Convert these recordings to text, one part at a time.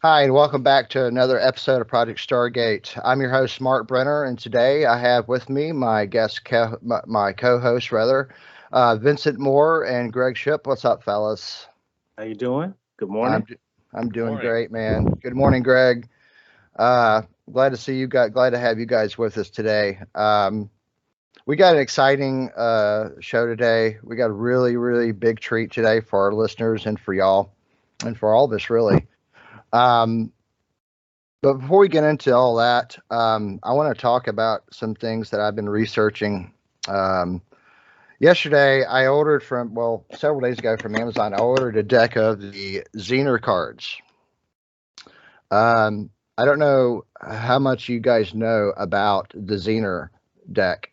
Hi, and welcome back to another episode of Project Stargate. I'm your host, Mark Brenner, and today I have with me my my co-host, Vincent Moore and Greg Ship. What's up, fellas? How you doing? Good I'm morning. I'm doing Morning. great, man. Good morning, Greg. Uh, glad to see you guys. Glad to have you guys with us today. We got an exciting show today. We got a really, really big treat today for our listeners and for y'all, and for all of us, really. Um, But before we get into all that, I want to talk about some things that I've been researching. Um, Yesterday, I ordered several days ago from Amazon, I ordered a deck of the Zener cards. I don't know how much you guys know about the Zener deck,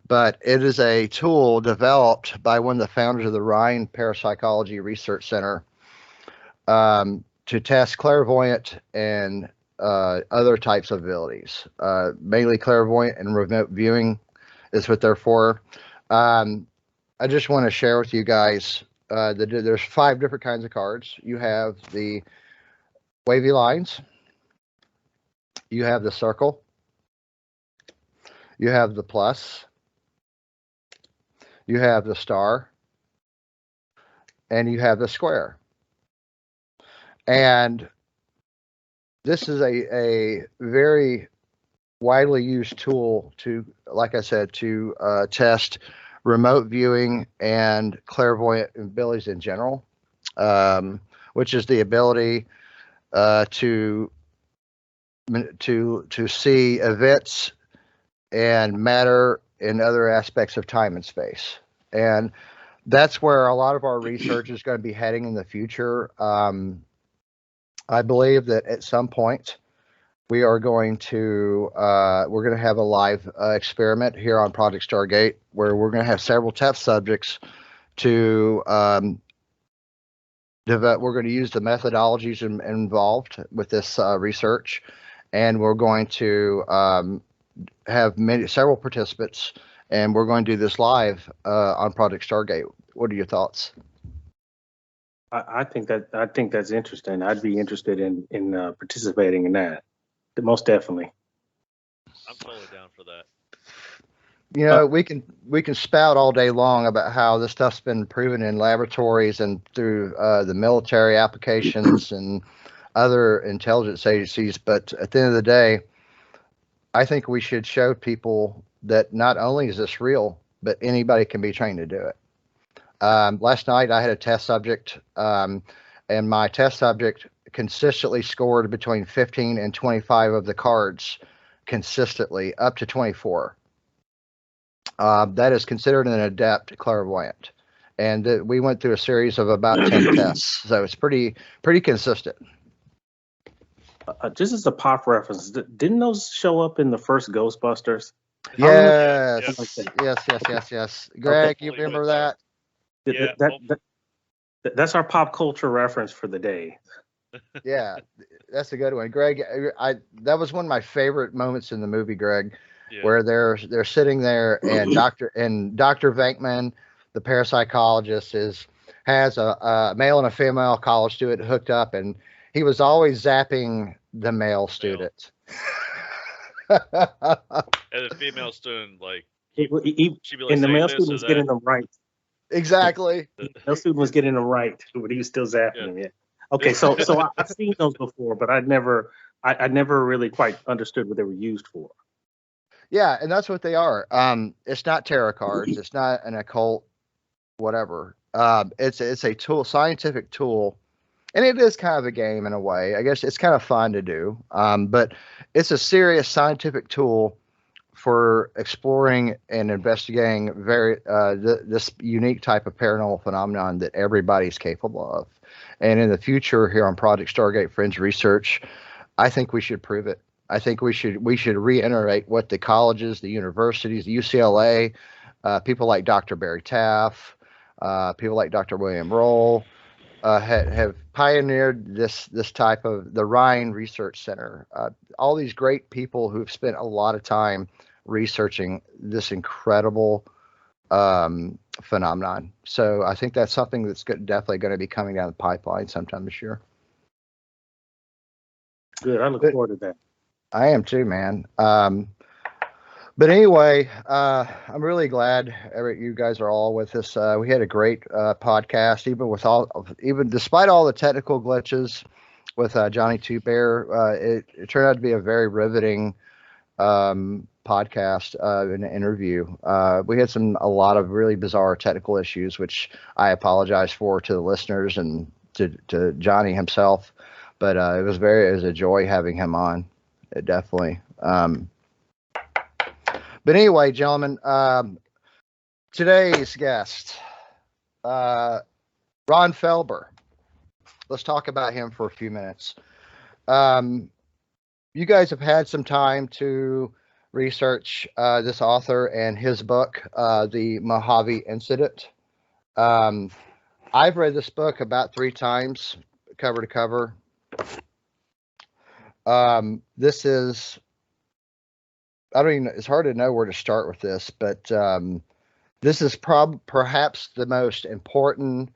but it is a tool developed by one of the founders of the Rhine Parapsychology Research Center to test clairvoyant and other types of abilities. Mainly clairvoyant and remote viewing is what they're for. I just want to share with you guys that there's 5 different kinds of cards. You have the wavy lines, you have the circle, you have the plus, you have the star, and you have the square. And this is a very widely used tool to, like I said, to test remote viewing and clairvoyant abilities in general, which is the ability to see events and matter in other aspects of time and space. And that's where a lot of our research is going to be heading in the future. I believe that at some point we are going to have a live experiment here on Project Stargate where we're going to have several test subjects to develop. We're going to use the methodologies involved with this research, and we're going to have several participants, and we're going to do this live on Project Stargate. What are your thoughts? I think that's interesting. I'd be interested in participating in that. Most definitely. I'm totally down for that. You know, we can spout all day long about how this stuff's been proven in laboratories and through the military applications and other intelligence agencies, but at the end of the day, I think we should show people that not only is this real, but anybody can be trained to do it. Last night I had a test subject, and my test subject consistently scored between 15 and 25 of the cards consistently, up to 24. That is considered an adept clairvoyant. And we went through a series of about 10 tests. So it's pretty consistent. Just as a pop reference, didn't those show up in the first Ghostbusters? Yes. Greg, Okay. you remember that? Yeah, That's our pop culture reference for the day. Yeah, that's a good one. Greg, that was one of my favorite moments in the movie, Greg, yeah. where they're sitting there and Dr. Venkman, the parapsychologist, has a male and a female college student hooked up, and he was always zapping the male student. And the female student, like, she'd be like, And the saying male this student or was that. getting them right. Exactly. The male student was getting them right, but he was still zapping them. Yeah. Okay, so I've seen those before, but I never really quite understood what they were used for. Yeah, and that's what they are. It's not tarot cards. It's not an occult, whatever. It's a tool, scientific tool, and it is kind of a game in a way. I guess it's kind of fun to do. But it's a serious scientific tool for exploring and investigating this unique type of paranormal phenomenon that everybody's capable of. And in the future, here on Project Stargate Fringe Research, I think we should prove it. I think we should reiterate what the colleges, the universities, the UCLA, people like Dr. Barry Taff, people like Dr. William Roll, have pioneered this type of the Rhine Research Center. All these great people who've spent a lot of time researching this incredible phenomenon. So I think that's something that's definitely going to be coming down the pipeline sometime this year. Good. I look forward to that. I am too, man. But anyway, I'm really glad you guys are all with us. We had a great podcast, even despite all the technical glitches with Johnny Two Bear. It turned out to be a very riveting podcast and interview. We had a lot of really bizarre technical issues, which I apologize for to the listeners and to Johnny himself. But it was a joy having him on. It definitely. But anyway, gentlemen, today's guest, Ron Felber. Let's talk about him for a few minutes. You guys have had some time to research this author and his book, The Mojave Incident. I've read this book about 3 times, cover to cover. This is, it's hard to know where to start with this, but this is perhaps the most important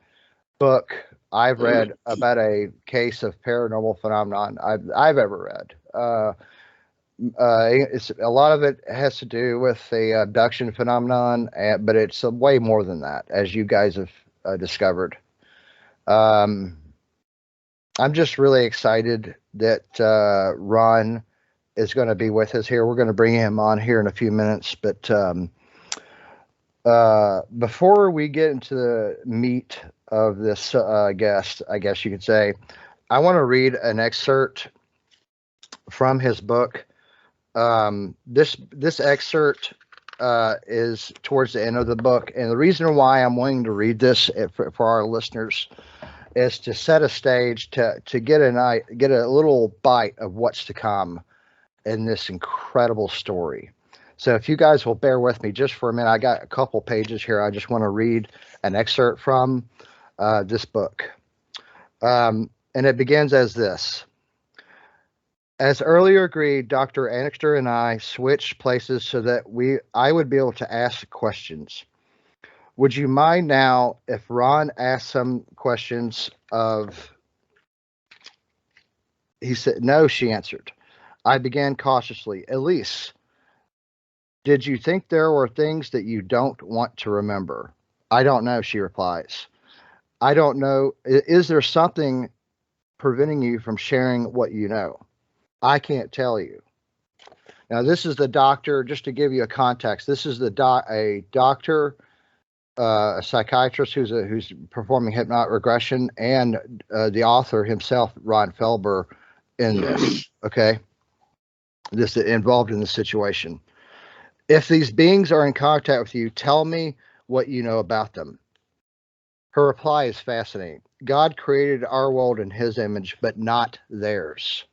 book I've read about a case of paranormal phenomenon I've ever read. It's a lot of it has to do with the abduction phenomenon, but it's way more than that, as you guys have discovered. I'm just really excited that Ron is going to be with us here. We're going to bring him on here in a few minutes, but before we get into the meat of this guest, I guess you could say, I want to read an excerpt from his book. This excerpt is towards the end of the book, and the reason why I'm wanting to read this for our listeners is to set a stage to get a little bite of what's to come in this incredible story. So if you guys will bear with me just for a minute, I got a couple pages here. I just want to read an excerpt from this book. And it begins as this. As earlier agreed, Dr. Annixter and I switched places so that I would be able to ask questions. Would you mind now if Ron asked some questions he said, no, she answered. I began cautiously. Elise, did you think there were things that you don't want to remember? I don't know, she replies. I don't know. Is there something preventing you from sharing what you know? I can't tell you. Now, this is the doctor, just to give you a context, this is a doctor, a psychiatrist who's performing hypnotic regression, and the author himself, Ron Felber, in this, okay? This involved in the situation. If these beings are in contact with you, tell me what you know about them. Her reply is fascinating. God created our world in his image, but not theirs.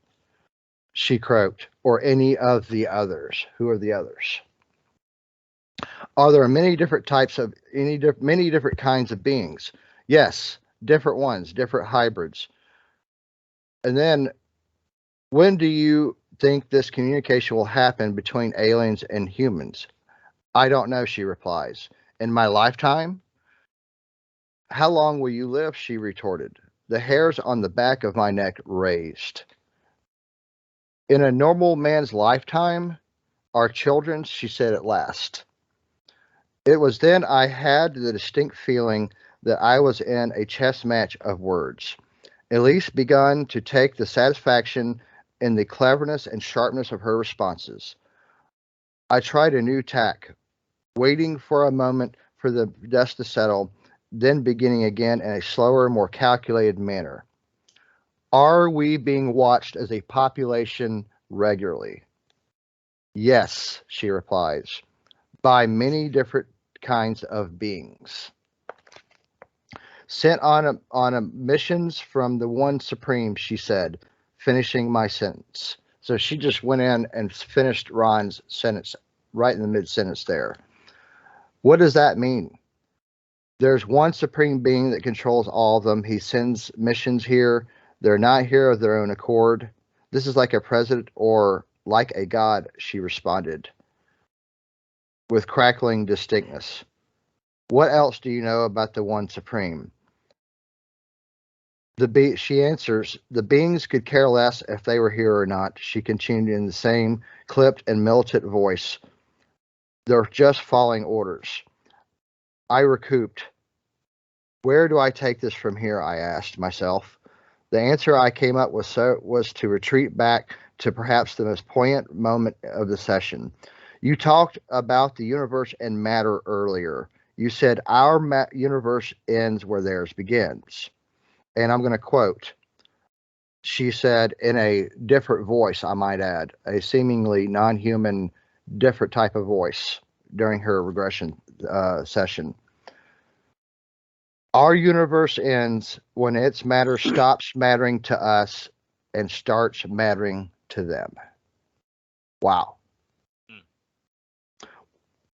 She croaked, or any of the others. Who are the others? Are there many different many different kinds of beings? Yes, different ones, different hybrids. And then, when do you think this communication will happen between aliens and humans? I don't know, she replies. In my lifetime? How long will you live? She retorted. The hairs on the back of my neck raised. In a normal man's lifetime? Our children's, she said at last. It was then I had the distinct feeling that I was in a chess match of words. Elise begun to take the satisfaction in the cleverness and sharpness of her responses. I tried a new tack, waiting for a moment for the dust to settle, then beginning again in a slower, more calculated manner. Are we being watched as a population regularly? Yes, she replies, by many different kinds of beings. Sent on missions from the One Supreme, she said, finishing my sentence. So she just went in and finished Ron's sentence right in the mid-sentence there. What does that mean? There's one supreme being that controls all of them. He sends missions here. They're not here of their own accord. This is like a president or like a god, she responded with crackling distinctness. What else do you know about the One Supreme? She answers, the beings could care less if they were here or not. She continued in the same clipped and militant voice. They're just following orders. I recouped. Where do I take this from here? I asked myself. The answer I came up with was to retreat back to perhaps the most poignant moment of the session. You talked about the universe and matter earlier. You said our universe ends where theirs begins. And I'm going to quote. She said in a different voice, I might add, a seemingly non-human, different type of voice during her regression session. Our universe ends when its matter stops mattering to us and starts mattering to them. Wow.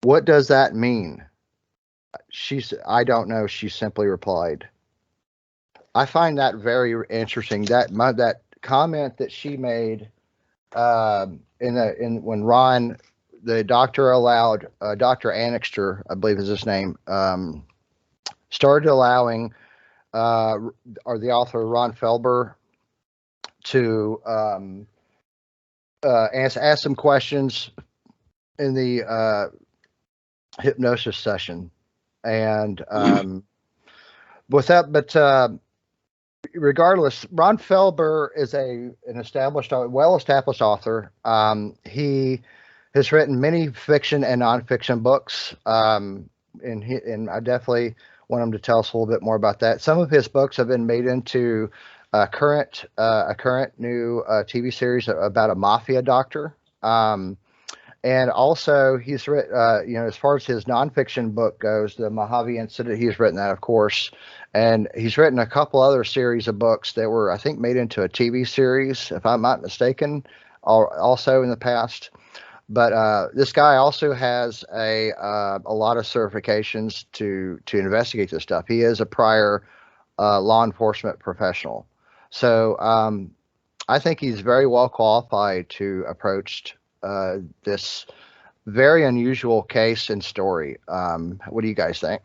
What does that mean? I don't know. She simply replied. I find that very interesting. That comment that she made when Ron, the doctor, allowed Dr. Annixter, I believe is his name, started allowing or the author Ron Felber to ask some questions in the hypnosis session, and with that, but regardless, Ron Felber is an well-established author. He has written many fiction and nonfiction books, and I definitely want him to tell us a little bit more about that. Some of his books have been made into a current new TV series about a mafia doctor. And also, he's written, as far as his nonfiction book goes, the Mojave Incident, he's written that, of course. And he's written a couple other series of books that were, I think, made into a TV series, if I'm not mistaken, also in the past. But this guy also has a lot of certifications to investigate this stuff. He is a prior law enforcement professional. So I think he's very well qualified to approach this very unusual case and story. What do you guys think?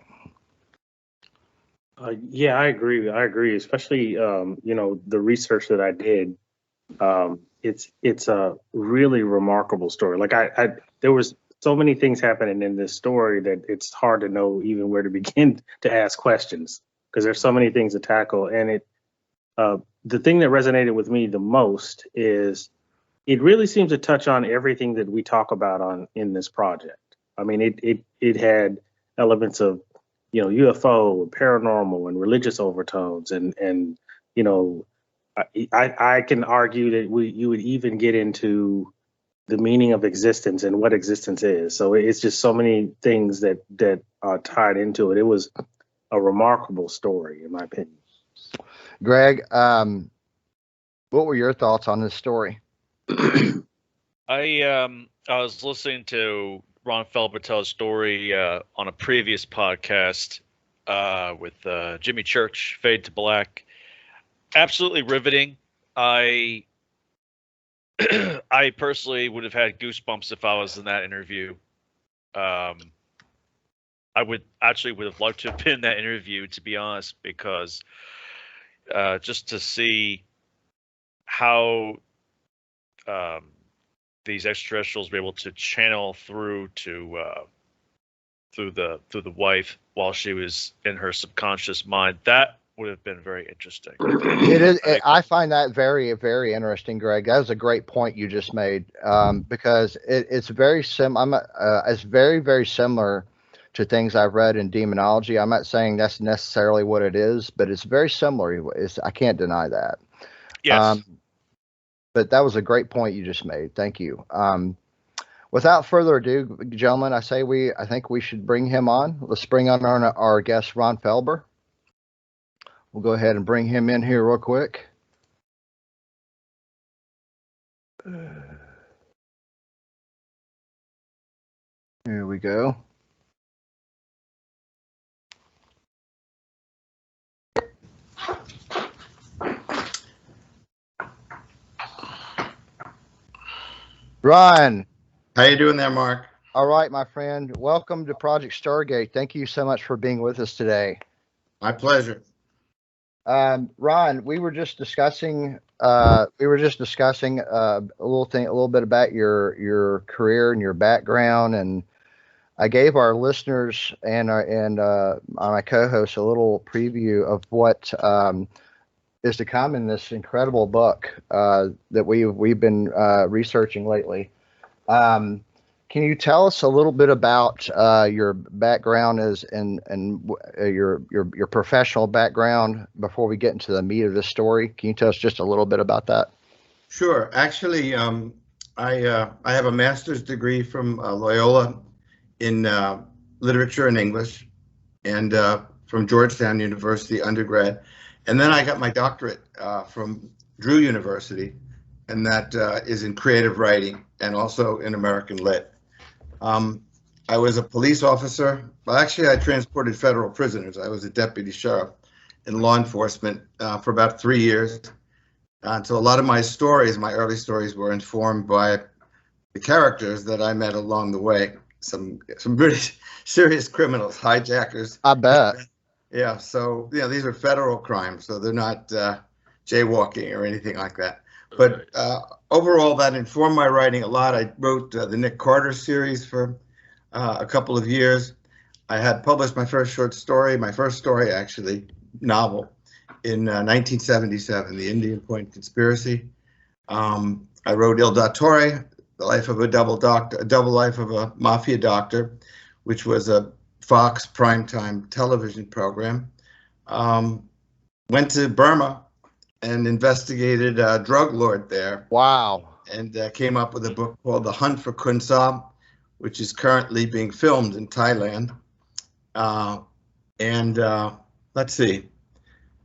Yeah, I agree. Especially, the research that I did. It's a really remarkable story. Like there was so many things happening in this story that it's hard to know even where to begin to ask questions, because there's so many things to tackle. And the thing that resonated with me the most is it really seems to touch on everything that we talk about in this project. I mean, it had elements of, UFO and paranormal and religious overtones, and I can argue that you would even get into the meaning of existence and what existence is. So it's just so many things that are tied into it. It was a remarkable story, in my opinion. Greg, what were your thoughts on this story? I was listening to Ron Felber tell a story on a previous podcast with Jimmy Church, Fade to Black. Absolutely riveting. I personally would have had goosebumps if I was in that interview. I would have loved to have been in that interview, to be honest, because just to see how these extraterrestrials were able to channel through the wife while she was in her subconscious mind, that would have been very interesting. It is. I find that very, very interesting, Greg. That was a great point you just made, because it's very it's very, very similar to things I've read in demonology. I'm not saying that's necessarily what it is, but it's very similar. I can't deny that. Yes. But that was a great point you just made. Thank you. Without further ado, gentlemen, I think we should bring him on. Let's bring on our guest, Ron Felber. We'll go ahead and bring him in here real quick. Here we go. Ron. How you doing there, Mark? All right, my friend. Welcome to Project Stargate. Thank you so much for being with us today. My pleasure. Ron, we were just discussing a little bit about your career and your background, and I gave our listeners and my co-host a little preview of what is to come in this incredible book that we've been researching lately. Can you tell us a little bit about your background and your professional background before we get into the meat of the story? Can you tell us just a little bit about that? Sure. Actually, I have a master's degree from Loyola in literature and English, and from Georgetown University undergrad, and then I got my doctorate from Drew University, and that is in creative writing and also in American Lit. I was a police officer. Well, actually, I transported federal prisoners. I was a deputy sheriff in law enforcement for about 3 years. So a lot of my stories, my early stories, were informed by the characters that I met along the way. Some pretty serious criminals, hijackers. I bet. Yeah. So these are federal crimes, so they're not jaywalking or anything like that. But overall, that informed my writing a lot. I wrote the Nick Carter series for a couple of years. I had published my first short story, actually, novel, in 1977, The Indian Point Conspiracy. I wrote Il Dottore, The Life of a Double Life of a Mafia Doctor, which was a Fox primetime television program. Went to Burma and investigated a drug lord there. Wow. And came up with a book called The Hunt for Kunsan, which is currently being filmed in Thailand. Let's see.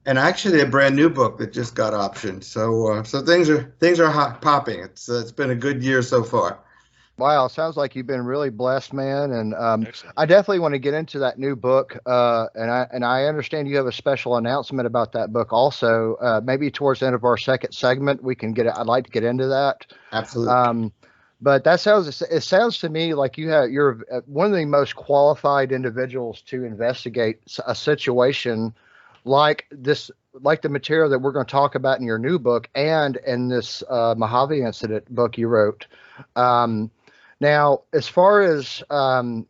And actually a brand new book that just got optioned. So things are hot popping. It's been a good year so far. Wow, sounds like you've been really blessed, man. And I definitely want to get into that new book. And I understand you have a special announcement about that book also. Maybe towards the end of our second segment, we can I'd like to get into that. Absolutely. But it sounds to me like you're one of the most qualified individuals to investigate a situation like this, like the material that we're going to talk about in your new book and in this Mojave Incident book you wrote. Now, as far as the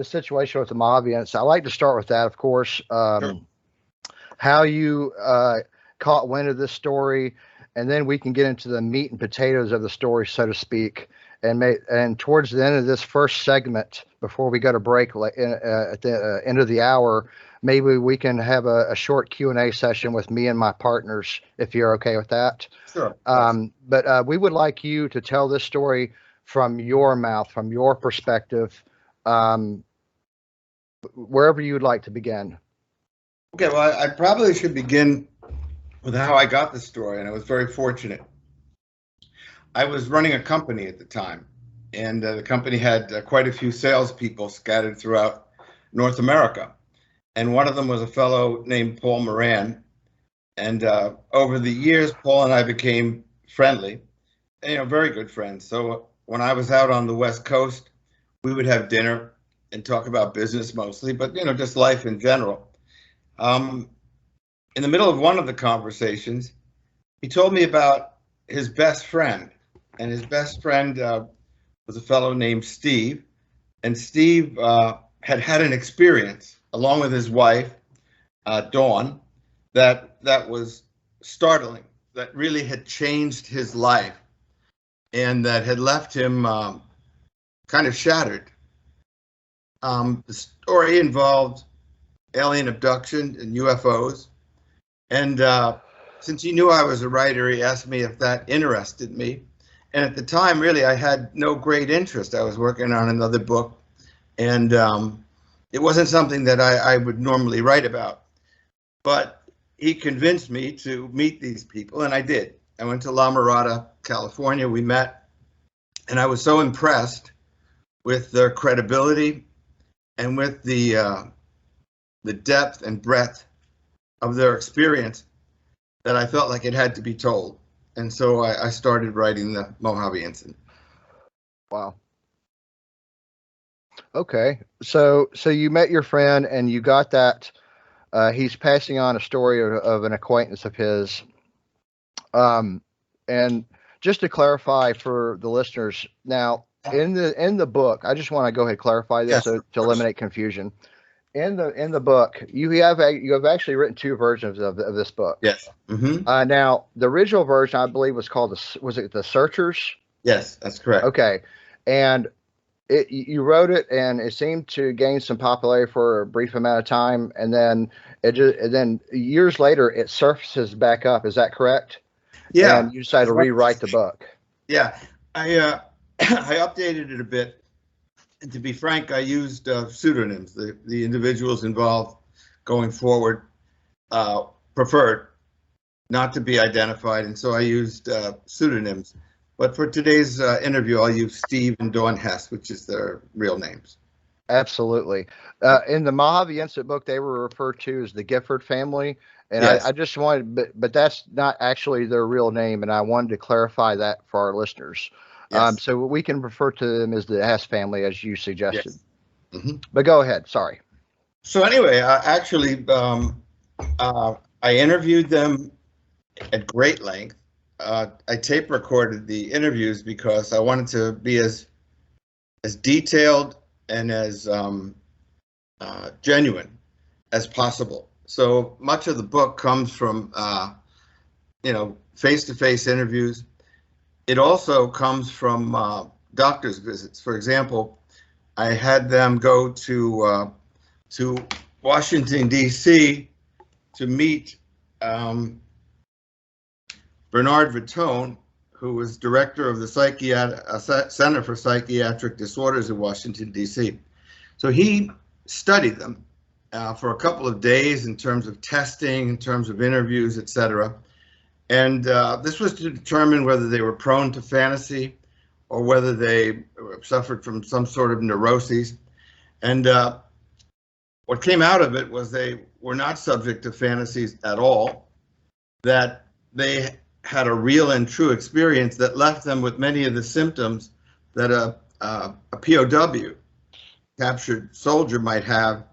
situation with the Mojave Incident, I like to start with that, of course. Sure. How you caught wind of this story, and then we can get into the meat and potatoes of the story, so to speak. And towards the end of this first segment, before we go to break at the end of the hour, maybe we can have a short Q&A session with me and my partners, if you're okay with that. Sure. But we would like you to tell this story from your mouth, from your perspective, wherever you would like to begin. Okay, well, I probably should begin with how I got the story, and I was very fortunate. I was running a company at the time, and the company had quite a few salespeople scattered throughout North America. And one of them was a fellow named Paul Moran. And over the years, Paul and I became friendly, very good friends. So when I was out on the West Coast, we would have dinner and talk about business mostly, but just life in general. In the middle of one of the conversations, he told me about his best friend, and his best friend was a fellow named Steve, and Steve had an experience along with his wife, Dawn, that was startling, that really had changed his life, and that had left him kind of shattered. The story involved alien abduction and UFOs. And since he knew I was a writer, he asked me if that interested me. And at the time, really, I had no great interest. I was working on another book, and it wasn't something that I would normally write about. But he convinced me to meet these people, and I did. I went to La Mirada, California. We met, and I was so impressed with their credibility and with the depth and breadth of their experience that I felt like it had to be told. And so I started writing the Mojave Incident. Wow. Okay. So you met your friend and you got that He's passing on a story of an acquaintance of his. And just to clarify for the listeners, now in the book, I just want to go ahead and clarify this to eliminate confusion. In the book, you have actually written two versions of this book. Yes. Mm-hmm. Now the original version, I believe, was called was it The Searchers? Yes, that's correct. Okay, and you wrote it, and it seemed to gain some popularity for a brief amount of time, and then years later it surfaces back up. Is that correct? Yeah. And you decided to rewrite the book. Yeah, I I updated it a bit. And to be frank, I used pseudonyms. The individuals involved going forward preferred not to be identified, and so I used pseudonyms. But for today's interview, I'll use Steve and Dawn Hess, which is their real names. Absolutely. In the Mojave Incident book, they were referred to as the Gifford family. And yes. I just wanted, but that's not actually their real name. And I wanted to clarify that for our listeners. Yes. So we can refer to them as the Hess family, as you suggested. Yes. Mm-hmm. But go ahead. Sorry. So anyway, I interviewed them at great length. I tape recorded the interviews because I wanted to be as detailed and as genuine as possible. So much of the book comes from face-to-face interviews. It also comes from doctor's visits. For example, I had them go to Washington, D.C. to meet Bernard Vitone, who was director of the Center for Psychiatric Disorders in Washington, D.C. So he studied them for a couple of days in terms of testing, in terms of interviews, etc. And this was to determine whether they were prone to fantasy or whether they suffered from some sort of neuroses. And what came out of it was they were not subject to fantasies at all, that they had a real and true experience that left them with many of the symptoms that a POW, captured soldier, might have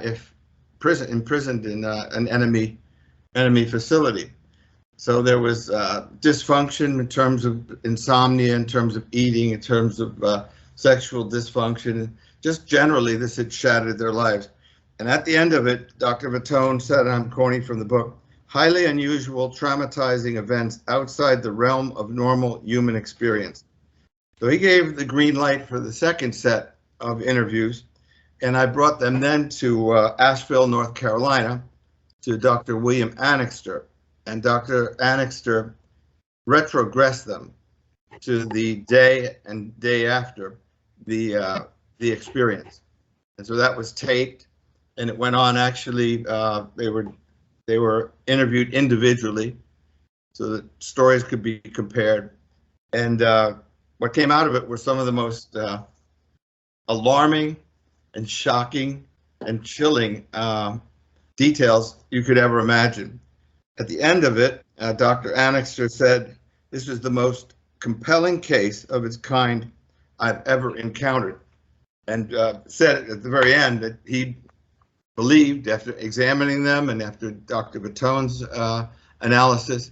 if imprisoned in an enemy facility. So there was dysfunction in terms of insomnia, in terms of eating, in terms of sexual dysfunction. Just generally, this had shattered their lives. And at the end of it, Dr. Vitone said, and I'm quoting from the book, highly unusual, traumatizing events outside the realm of normal human experience. So he gave the green light for the second set of interviews, and I brought them then to Asheville, North Carolina, to Dr. William Annixter. And Dr. Annixter retrogressed them to the day and day after the experience. And so that was taped, and it went on. Actually, they were interviewed individually, so that stories could be compared. And what came out of it were some of the most alarming and shocking and chilling details you could ever imagine. At the end of it, Dr. Annixter said, "This was the most compelling case of its kind I've ever encountered," and said at the very end that he believed, after examining them and after Dr. Vitone's analysis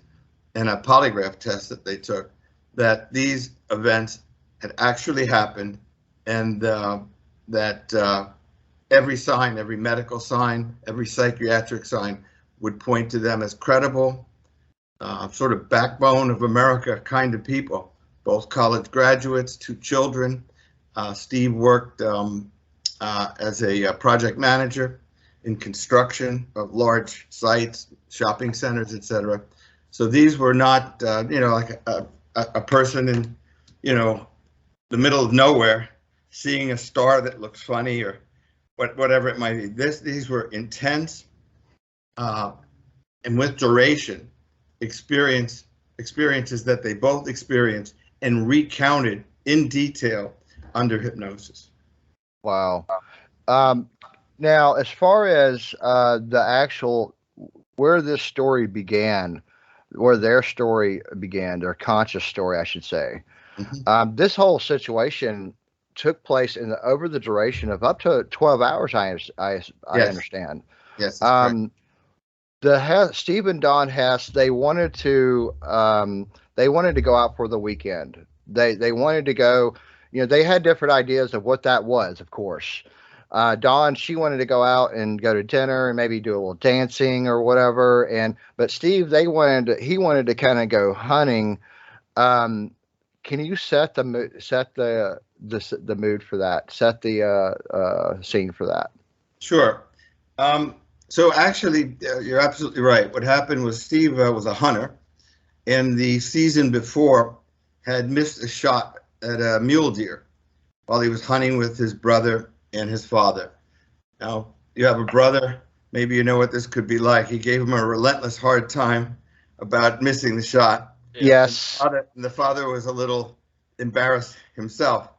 and a polygraph test that they took, that these events had actually happened, and that every sign, every medical sign, every psychiatric sign would point to them as credible, sort of backbone of America kind of people, both college graduates, 2 children. Steve worked as a project manager in construction of large sites, shopping centers, etc. So these were not, like a person in, the middle of nowhere seeing a star that looks funny or whatever it might be. These were intense and with duration experiences that they both experienced and recounted in detail under hypnosis. Wow. Now, as far as the actual, where this story began, where their story began, their conscious story, I should say, this whole situation took place over the duration of up to 12 hours, I Yes. understand. Yes. That's correct. Steve and Don Hess, they wanted to go out for the weekend. They wanted to go, they had different ideas of what that was, of course. Dawn, she wanted to go out and go to dinner and maybe do a little dancing or whatever. But Steve, he wanted to kind of go hunting. Can you set the mood for that? Set the scene for that. Sure. So actually, you're absolutely right. What happened was Steve was a hunter, and the season before had missed a shot at a mule deer while he was hunting with his brother and his father. Now, you have a brother, maybe you know what this could be like. He gave him a relentless hard time about missing the shot. Yes. And the father was a little embarrassed himself.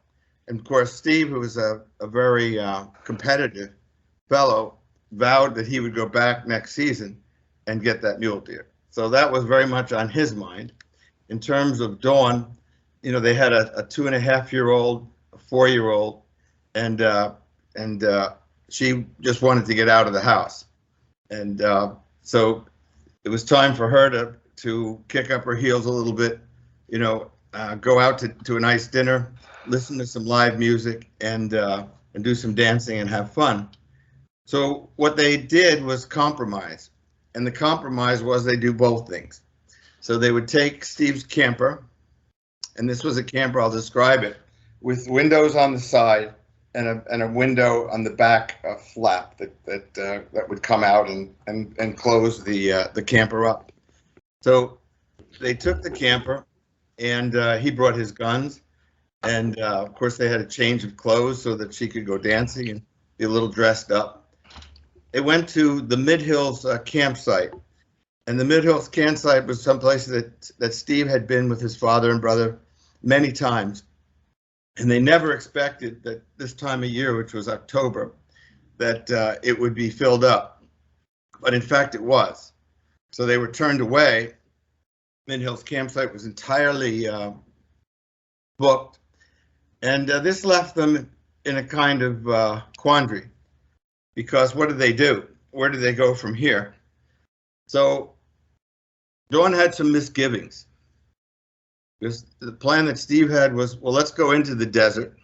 And of course, Steve, who was a very competitive fellow, vowed that he would go back next season and get that mule deer. So that was very much on his mind. In terms of Dawn, they had a 2.5-year-old, a 4-year-old, and she just wanted to get out of the house. And so it was time for her to kick up her heels a little bit, go out to a nice dinner, listen to some live music, and do some dancing and have fun. So what they did was compromise, and the compromise was they do both things. So they would take Steve's camper, and this was a camper, I'll describe it, with windows on the side and a window on the back flap that would come out and close the camper up. So they took the camper, and he brought his guns, and of course they had a change of clothes so that she could go dancing and be a little dressed up. They went to the Mid-Hills campsite, and the Mid-Hills campsite was someplace that Steve had been with his father and brother many times, and they never expected that this time of year, which was October, that it would be filled up, but in fact it was. So they were turned away. Mid-Hills campsite was entirely booked, and this left them in a kind of quandary. Because what did they do? Where did they go from here? So Dawn had some misgivings. Because the plan that Steve had was, well, let's go into the desert.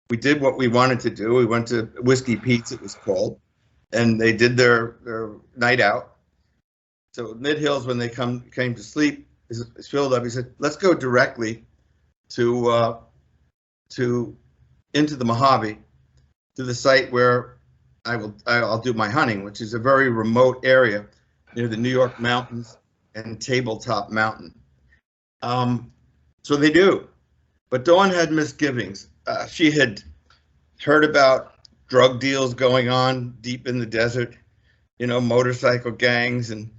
We did what we wanted to do. We went to Whiskey Pete's, it was called, and they did their night out. So Mid-Hills, when they came to sleep, is filled up. He said, let's go directly to into the Mojave, to the site where I'll do my hunting, which is a very remote area near the New York mountains and Tabletop Mountain. So they do, but Dawn had misgivings. She had heard about drug deals going on deep in the desert, motorcycle gangs and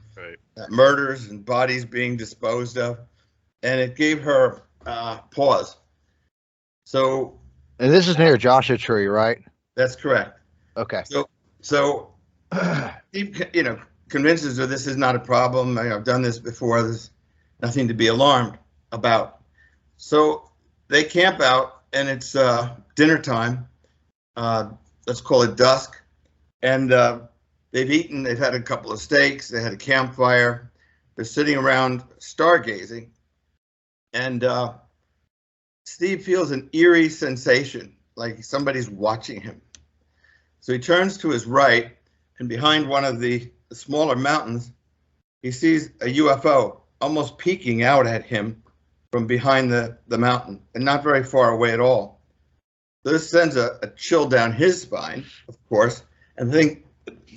murders and bodies being disposed of, and it gave her pause. So, and this is near Joshua Tree, right? That's correct. Okay. So Steve, convinces her this is not a problem. I've done this before. There's nothing to be alarmed about. So they camp out, and it's dinner time. Let's call it dusk. And they've eaten. They've had a couple of steaks. They had a campfire. They're sitting around stargazing, and Steve feels an eerie sensation, like somebody's watching him. So he turns to his right, and behind one of the smaller mountains, he sees a UFO almost peeking out at him from behind the mountain, and not very far away at all. So this sends a chill down his spine, of course, and I think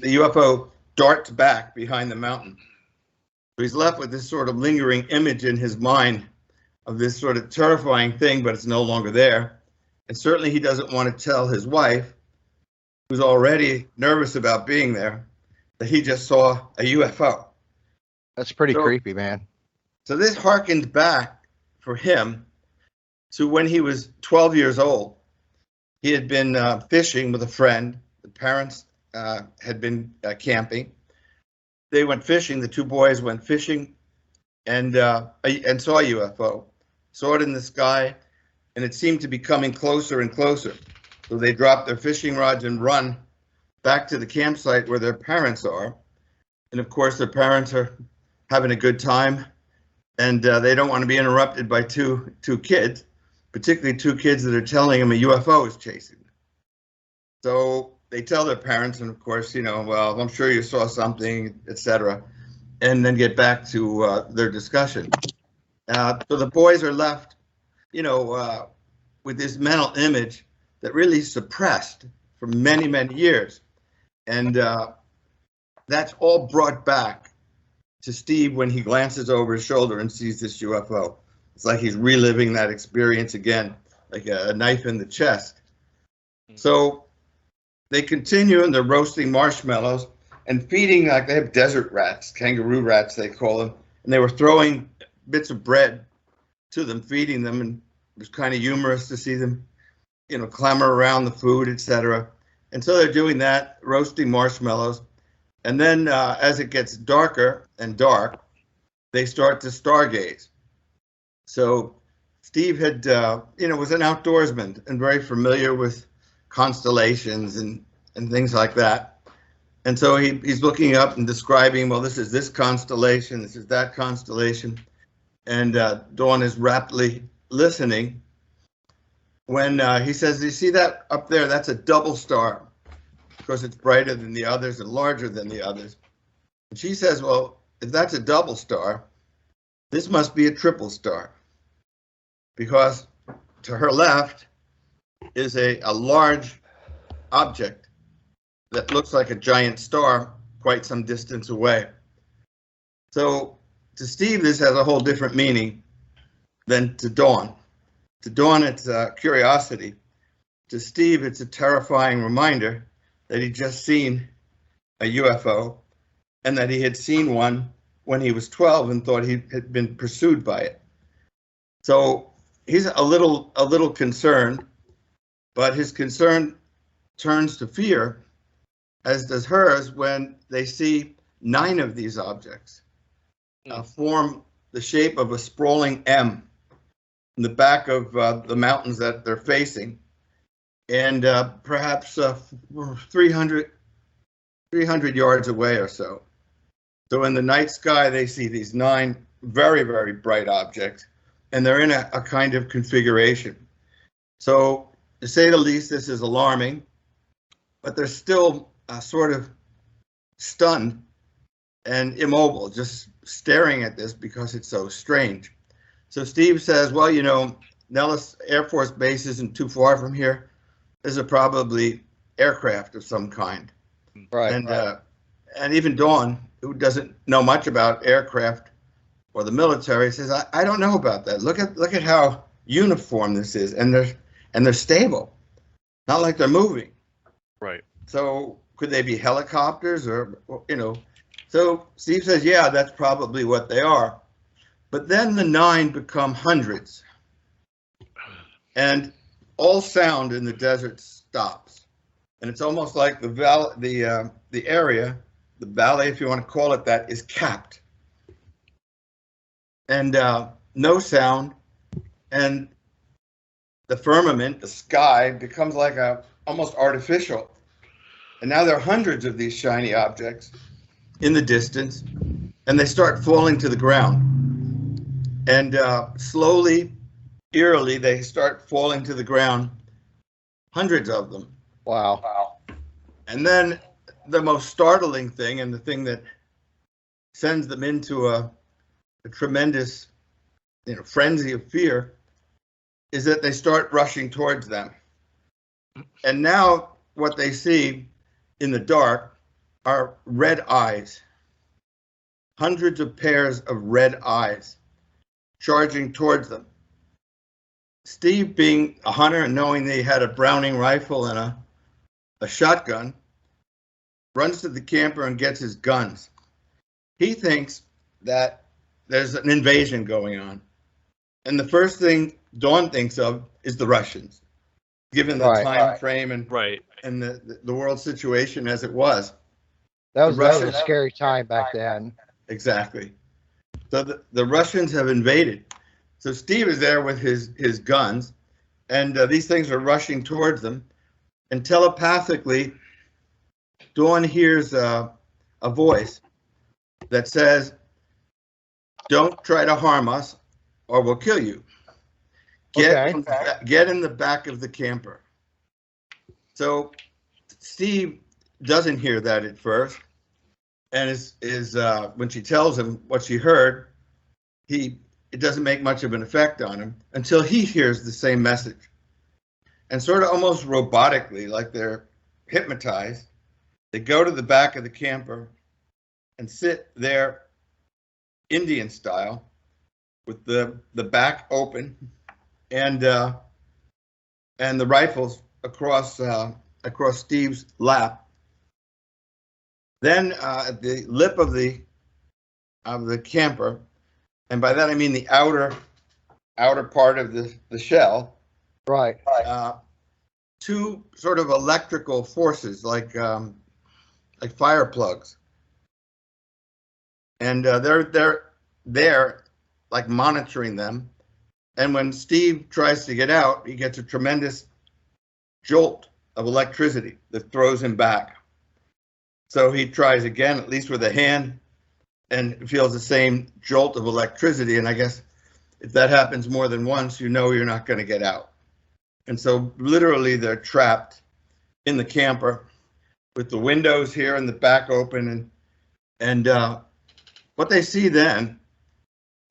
the UFO darts back behind the mountain. So he's left with this sort of lingering image in his mind of this sort of terrifying thing, but it's no longer there. And certainly he doesn't want to tell his wife, who's already nervous about being there, that he just saw a UFO. That's pretty creepy, man. So this harkened back for him to when he was 12 years old. He had been fishing with a friend. The parents had been camping. They went fishing. The two boys went fishing and saw a UFO. Saw it in the sky, and it seemed to be coming closer and closer. So they dropped their fishing rods and run back to the campsite where their parents are. And of course, their parents are having a good time, and they don't want to be interrupted by two kids, particularly two kids that are telling them a UFO is chasing them. So they tell their parents, and of course, well, I'm sure you saw something, etc., and then get back to their discussion. So the boys are left, with this mental image that really suppressed for many, many years. And that's all brought back to Steve when he glances over his shoulder and sees this UFO. It's like he's reliving that experience again, like a knife in the chest. So they continue, and they're roasting marshmallows and feeding, like they have desert rats, kangaroo rats they call them, and they were throwing bits of bread to them, feeding them, and it was kind of humorous to see them, clamor around the food, etc. And so they're doing that, roasting marshmallows. And then as it gets darker and dark, they start to stargaze. So Steve had, was an outdoorsman and very familiar with constellations and things like that. And so he's looking up and describing, well, this is this constellation, this is that constellation. And Dawn is raptly listening when he says, you see that up there? That's a double star. Of course, it's brighter than the others and larger than the others. And she says, well, if that's a double star, this must be a triple star. Because to her left is a large object that looks like a giant star quite some distance away. So to Steve, this has a whole different meaning than to Dawn. To Dawn, it's curiosity. To Steve, it's a terrifying reminder that he'd just seen a UFO and that he had seen one when he was 12 and thought he had been pursued by it. So he's a little concerned, but his concern turns to fear, as does hers, when they see 9 of these objects form the shape of a sprawling M in the back of the mountains that they're facing, and perhaps 300 yards away or so. So in the night sky, they see these 9 very, very bright objects, and they're in a kind of configuration. So to say the least, this is alarming, but they're still sort of stunned and immobile, just staring at this because it's so strange. So Steve says, well, Nellis Air Force Base isn't too far from here. There's probably aircraft of some kind. Right. And even Dawn, who doesn't know much about aircraft or the military, says, I don't know about that. Look at how uniform this is, and they're stable, not like they're moving. Right. So could they be helicopters or So Steve says, yeah, that's probably what they are. But then the 9 become hundreds, and all sound in the desert stops, and it's almost like the area, the valley, if you want to call it that, is capped, and no sound, and the firmament, the sky, becomes like almost artificial, and now there are hundreds of these shiny objects in the distance, and they start falling to the ground. And slowly, eerily, they start falling to the ground, hundreds of them. Wow. And then the most startling thing, and the thing that sends them into a tremendous frenzy of fear, is that they start rushing towards them. And now what they see in the dark are red eyes, hundreds of pairs of red eyes charging towards them. Steve, being a hunter and knowing they had a Browning rifle and a shotgun, runs to the camper and gets his guns. He thinks that there's an invasion going on. And the first thing Dawn thinks of is the Russians, given the time frame and the world situation as it was. That was a scary time back then. Exactly. So the Russians have invaded. So Steve is there with his guns, and these things are rushing towards them. And telepathically, Dawn hears a voice that says, "Don't try to harm us or we'll kill you. Get in the back of the camper." So Steve doesn't hear that at first, and when she tells him what she heard, it doesn't make much of an effect on him until he hears the same message. And sort of almost robotically, like they're hypnotized, they go to the back of the camper and sit there Indian style with the back open and the rifles across Steve's lap. Then at the lip of the camper, and by that I mean the outer part of the shell. Right. Two sort of electrical forces, like fire plugs, and they're like monitoring them. And when Steve tries to get out, he gets a tremendous jolt of electricity that throws him back. So he tries again, at least with a hand, and feels the same jolt of electricity. And I guess if that happens more than once, you know you're not going to get out. And so literally they're trapped in the camper with the windows here and the back open. And what they see then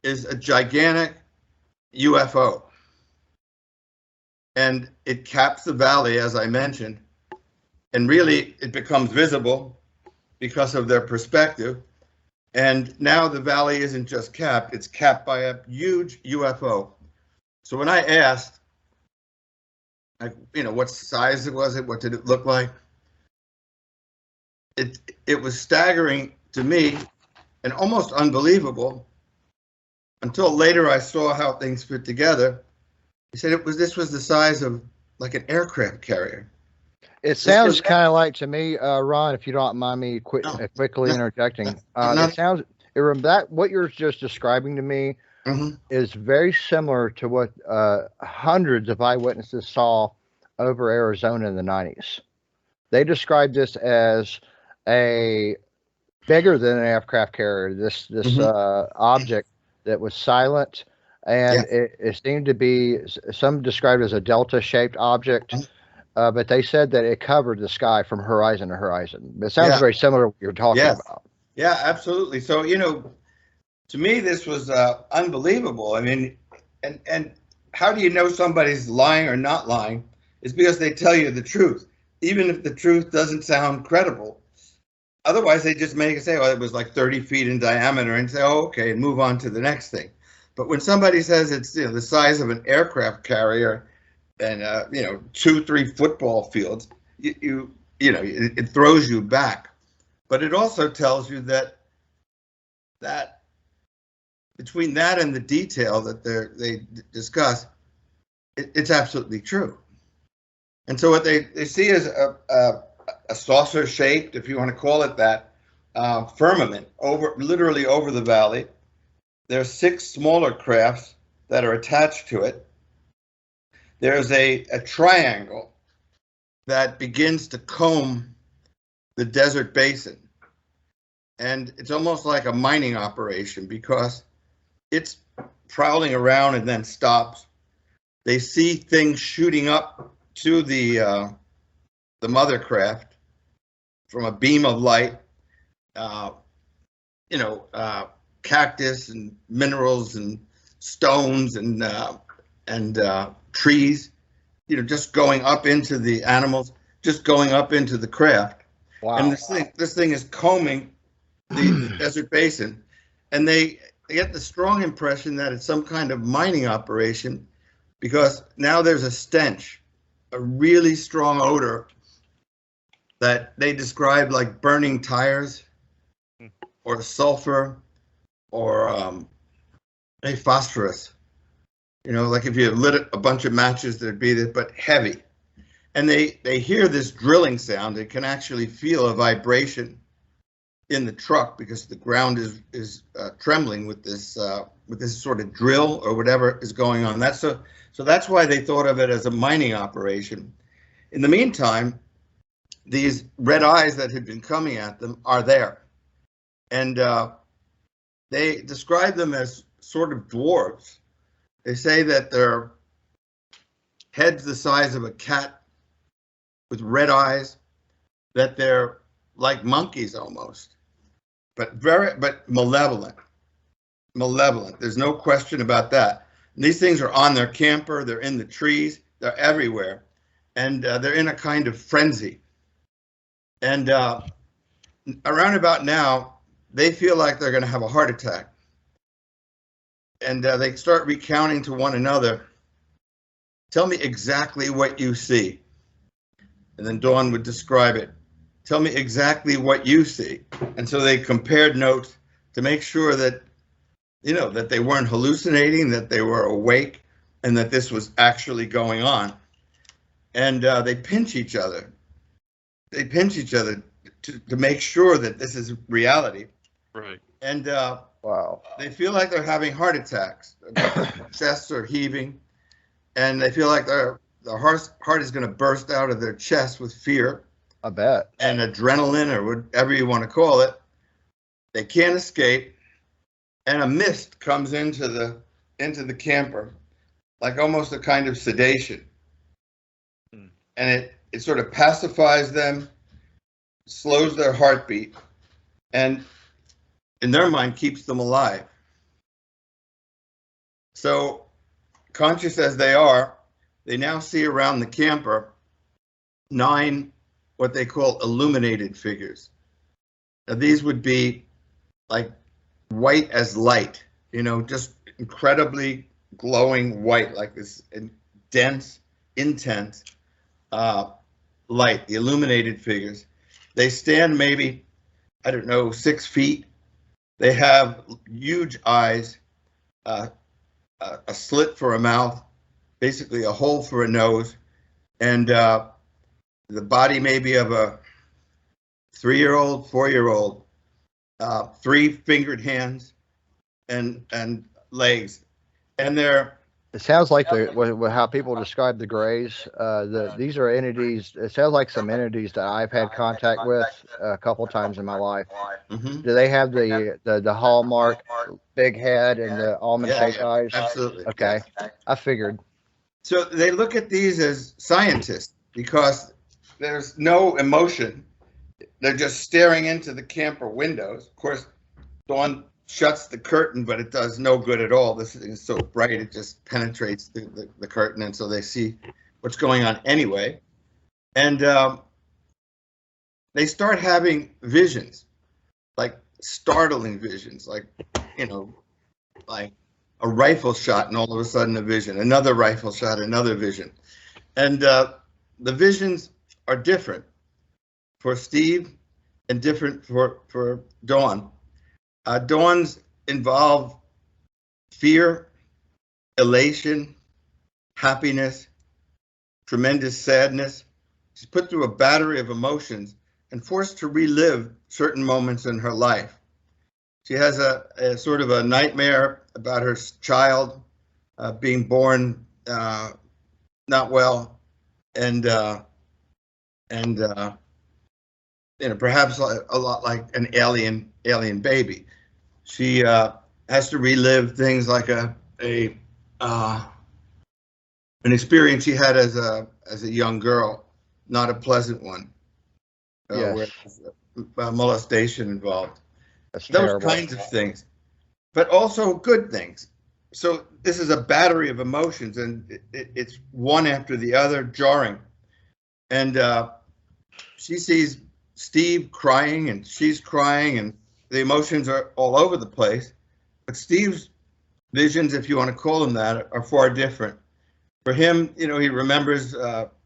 is a gigantic UFO. And it caps the valley, as I mentioned. And really it becomes visible because of their perspective. And now the valley isn't just capped, it's capped by a huge UFO. So when I asked, what size was it? What did it look like? It was staggering to me and almost unbelievable until later I saw how things fit together. He said this was the size of like an aircraft carrier. It sounds kind of like to me, Ron, if you don't mind me quickly interjecting. What you're just describing to me is very similar to what hundreds of eyewitnesses saw over Arizona in the 90s. They described this as a bigger than an aircraft carrier, this object that was silent, and it seemed to be, some described as a delta-shaped object, but they said that it covered the sky from horizon to horizon. It sounds very similar to what you're talking about. Yeah, absolutely. So, to me, this was unbelievable. I mean, and how do you know somebody's lying or not lying? It's because they tell you the truth, even if the truth doesn't sound credible. Otherwise, they just make it say, "Oh, it was like 30 feet in diameter," and say, "Oh, okay," and move on to the next thing. But when somebody says it's the size of an aircraft carrier and 2-3 football fields, it throws you back. But it also tells you that between that and the detail that they discuss, it's absolutely true. And so what they see is a saucer shaped, if you want to call it that, firmament literally over the valley. There are 6 smaller crafts that are attached to it. There's a triangle that begins to comb the desert basin. And it's almost like a mining operation because it's prowling around and then stops. They see things shooting up to the mother craft from a beam of light, cactus and minerals and stones and trees, just going up into the animals, just going up into the craft. Wow. And this thing is combing the desert basin, and they get the strong impression that it's some kind of mining operation because now there's a stench, a really strong odor that they describe like burning tires or sulfur or phosphorus. Like if you lit a bunch of matches, there'd be this, but heavy. And they hear this drilling sound. They can actually feel a vibration in the truck because the ground is trembling with this sort of drill or whatever is going on. So that's why they thought of it as a mining operation. In the meantime, these red eyes that had been coming at them are there. And they describe them as sort of dwarves. They say that their heads the size of a cat with red eyes, that they're like monkeys almost, but malevolent. Malevolent. There's no question about that. And these things are on their camper. They're in the trees. They're everywhere. And they're in a kind of frenzy. And around about now, they feel like they're going to have a heart attack. And they start recounting to one another, tell me exactly what you see. And then Dawn would describe it. Tell me exactly what you see. And so they compared notes to make sure that, you know, that they weren't hallucinating, that they were awake, and that this was actually going on. And they pinch each other. They pinch each other to make sure that this is reality. Right. And Wow. they feel like they're having heart attacks. Their chests are heaving, and they feel like their heart is going to burst out of their chest with fear. I bet. And adrenaline, or whatever you want to call it. They can't escape, and a mist comes into the camper, like almost a kind of sedation. And it sort of pacifies them, slows their heartbeat, and in their mind keeps them alive. So, conscious as they are, they now see around the camper 9 what they call illuminated figures. Now, these would be like white as light, you know, just incredibly glowing white, like this dense, intense light, the illuminated figures. They stand maybe, I don't know, 6 feet. They have huge eyes, a slit for a mouth, basically a hole for a nose, and the body maybe of a 3-year-old, 4-year-old, 3-fingered hands and legs, and they're. It sounds like how people describe the Greys. These are entities. It sounds like some entities that I've had contact with a couple times in my life. Mm-hmm. Do they have the hallmark big head and the almond-shaped eyes? Absolutely. Okay, I figured. So they look at these as scientists because there's no emotion. They're just staring into the camper windows. Of course, Dawn shuts the curtain, but it does no good at all. This thing is so bright, it just penetrates the curtain, and so they see what's going on anyway. And they start having visions, like startling visions, like, you know, like a rifle shot, and all of a sudden a vision, another rifle shot, another vision. And the visions are different for Steve and different for Dawn. Dawn's involve fear, elation, happiness, tremendous sadness. She's put through a battery of emotions and forced to relive certain moments in her life. She has a sort of a nightmare about her child being born not well, and you know, perhaps a lot like an alien baby. She has to relive things like an experience she had as a young girl, not a pleasant one, Yes. where molestation involved. That's Those terrible. kinds of things, but also good things. So this is a battery of emotions, and it's one after the other, jarring. And she sees Steve crying, and she's crying, and the emotions are all over the place. But Steve's visions, if you want to call them that, are far different. For him, you know, he remembers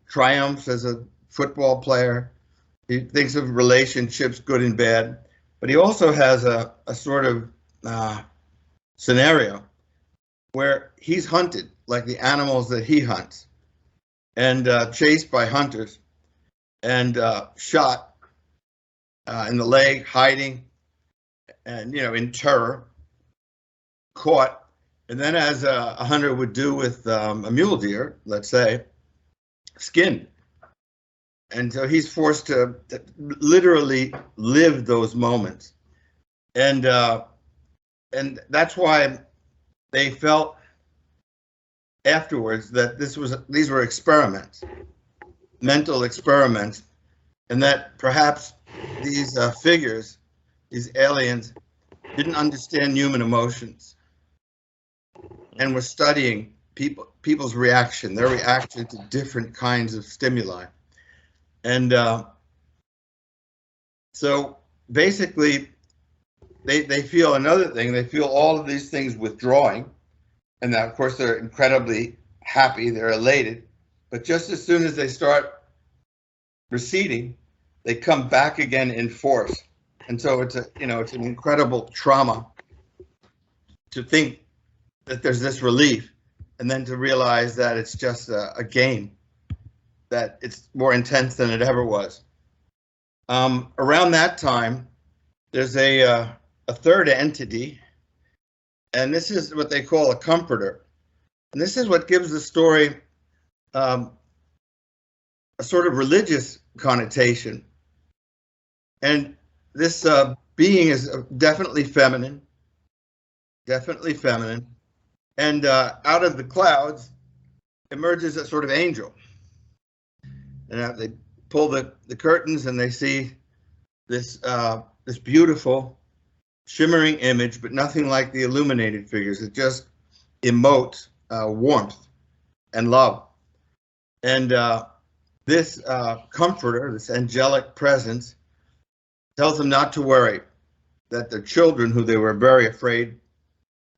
triumphs as a football player. He thinks of relationships, good and bad. But he also has a sort of scenario where he's hunted like the animals that he hunts, and chased by hunters, and shot in the leg, hiding, and, you know, in terror, caught, and then, as a hunter would do with a mule deer, let's say, skinned. And so he's forced to literally live those moments. And that's why they felt afterwards that these were experiments, mental experiments, and that perhaps these figures, these aliens, didn't understand human emotions and were studying people's reaction, their reaction to different kinds of stimuli. And so basically, they feel another thing. They feel all of these things withdrawing, and that, of course, they're incredibly happy. They're elated, but just as soon as they start receding, they come back again in force. And so it's it's an incredible trauma to think that there's this relief, and then to realize that it's just a game, that it's more intense than it ever was. Around that time, there's a third entity, and this is what they call a comforter. And this is what gives the story a sort of religious connotation. And this being is definitely feminine, and out of the clouds emerges a sort of angel. And they pull the curtains, and they see this this beautiful, shimmering image, but nothing like the Illuminated Figures. It just emotes warmth and love. And this comforter, this angelic presence, tells them not to worry, that their children, who they were very afraid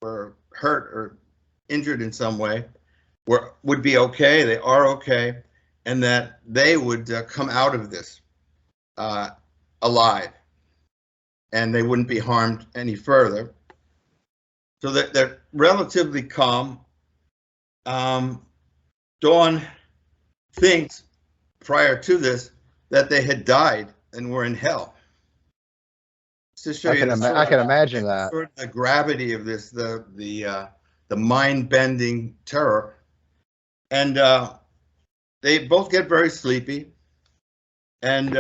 were hurt or injured in some way, would be okay. They are okay, and that they would come out of this alive, and they wouldn't be harmed any further. So that they're relatively calm. Dawn thinks, prior to this, that they had died and were in hell. To show I can imagine that. Sort of the gravity of this, the mind-bending terror, and they both get very sleepy, and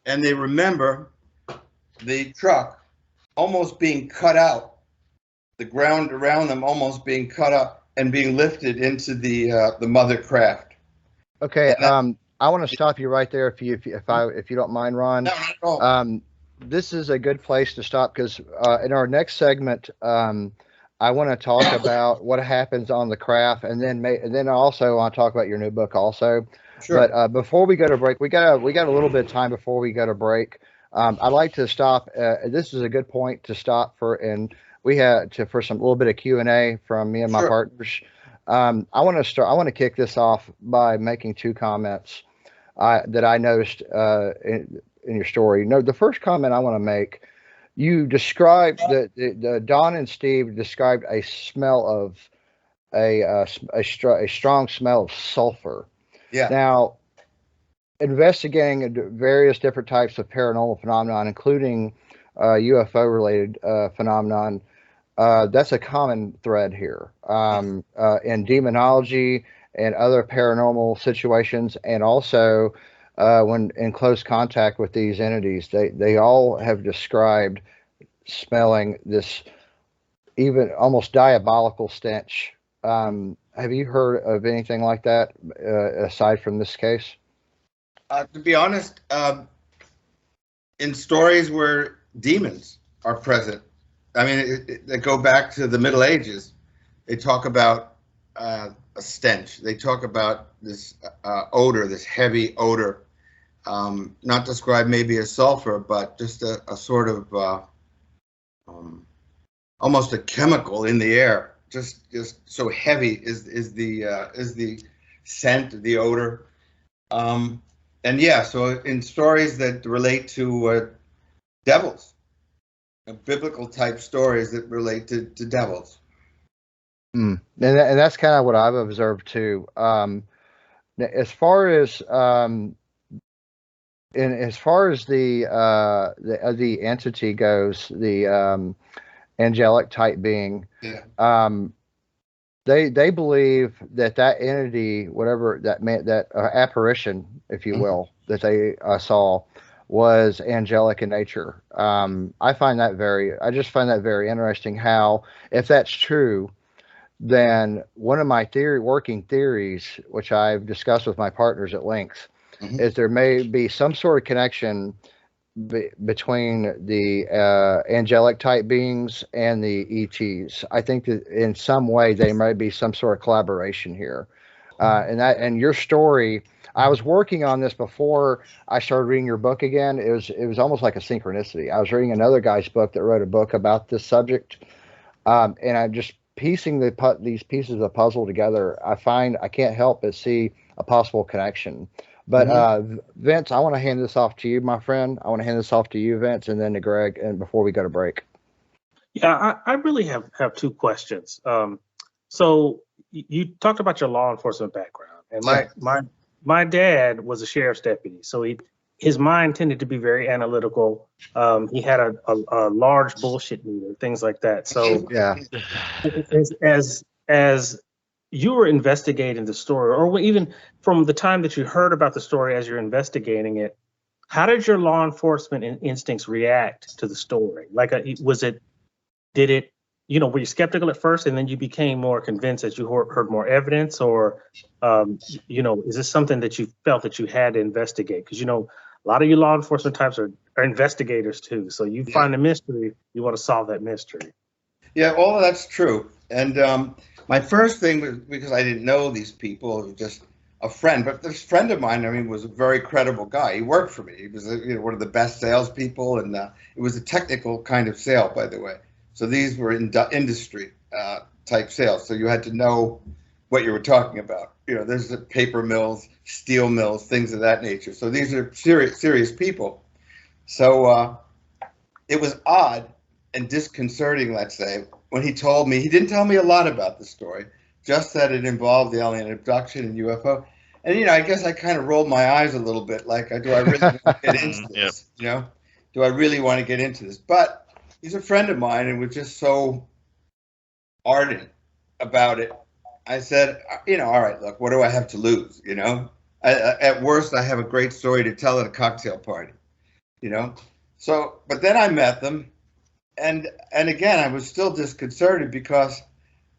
they remember the truck almost being cut out, the ground around them almost being cut up and being lifted into the mother craft. Okay, I want to stop you right there if you don't mind, Ron. No, not at all. This is a good place to stop, because in our next segment, I want to talk about what happens on the craft, and then I also want to talk about your new book also. Sure. But before we go to break, we got a little bit of time before we go to break. I'd like to stop. This is a good point to stop for, and we had for some little bit of Q&A from me and my partners. I want to kick this off by making two comments that I noticed in your story. No, the first comment I want to make, you described the Don and Steve described a smell of a strong smell of sulfur. Yeah. Now, investigating various different types of paranormal phenomenon, including UFO related phenomenon, that's a common thread here in demonology and other paranormal situations, and also when in close contact with these entities, they all have described smelling this even almost diabolical stench. Have you heard of anything like that aside from this case? To be honest, in stories where demons are present, I mean, they go back to the Middle Ages. They talk about a stench. They talk about this odor, this heavy odor, not described maybe as sulfur, but just a sort of almost a chemical in the air. Just so heavy is the scent, the odor. And yeah, so in stories that relate to devils, biblical type stories that relate to devils. And that's kind of what I've observed too. As far as the entity goes, the angelic type being, yeah. they believe that entity, whatever that apparition, if you will, that they saw, was angelic in nature. I just find that very interesting. How, if that's true, then one of my working theories, which I've discussed with my partners at length, is there may be some sort of connection between the angelic type beings and the ETs. I think that in some way there might be some sort of collaboration here. And your story, I was working on this before I started reading your book again. It was almost like a synchronicity. I was reading another guy's book that wrote a book about this subject, and I'm just piecing these pieces of the puzzle together. I find I can't help but see a possible connection. But Vince, I want to hand this off to you, my friend. I want to hand this off to you, Vince, and then to Greg, and before we go to break. Yeah, I really have two questions. So you talked about your law enforcement background, and my dad was a sheriff's deputy, so his mind tended to be very analytical. He had a large bullshit meter, things like that. So yeah, as you were investigating the story, or even from the time that you heard about the story as you're investigating it, how did your law enforcement instincts react to the story? Like, did it, were you skeptical at first and then you became more convinced as you heard more evidence, or, is this something that you felt that you had to investigate? Because, a lot of you law enforcement types are investigators too. So you find a mystery, you want to solve that mystery. Yeah, all of that's true. And my first thing was, because I didn't know these people, it was just a friend. But this friend of mine, was a very credible guy. He worked for me. He was one of the best salespeople, and it was a technical kind of sale, by the way. So these were industry type sales. So you had to know what you were talking about. There's the paper mills, steel mills, things of that nature. So these are serious people. So it was odd and disconcerting, let's say, when he told me. He didn't tell me a lot about the story, just that it involved the alien abduction and UFO. And, I guess I kind of rolled my eyes a little bit, like, do I really want to get into this? Do I really want to get into this? But he's a friend of mine and was just so ardent about it. I said, all right, look, what do I have to lose? At worst, I have a great story to tell at a cocktail party, So, but then I met them. And again, I was still disconcerted because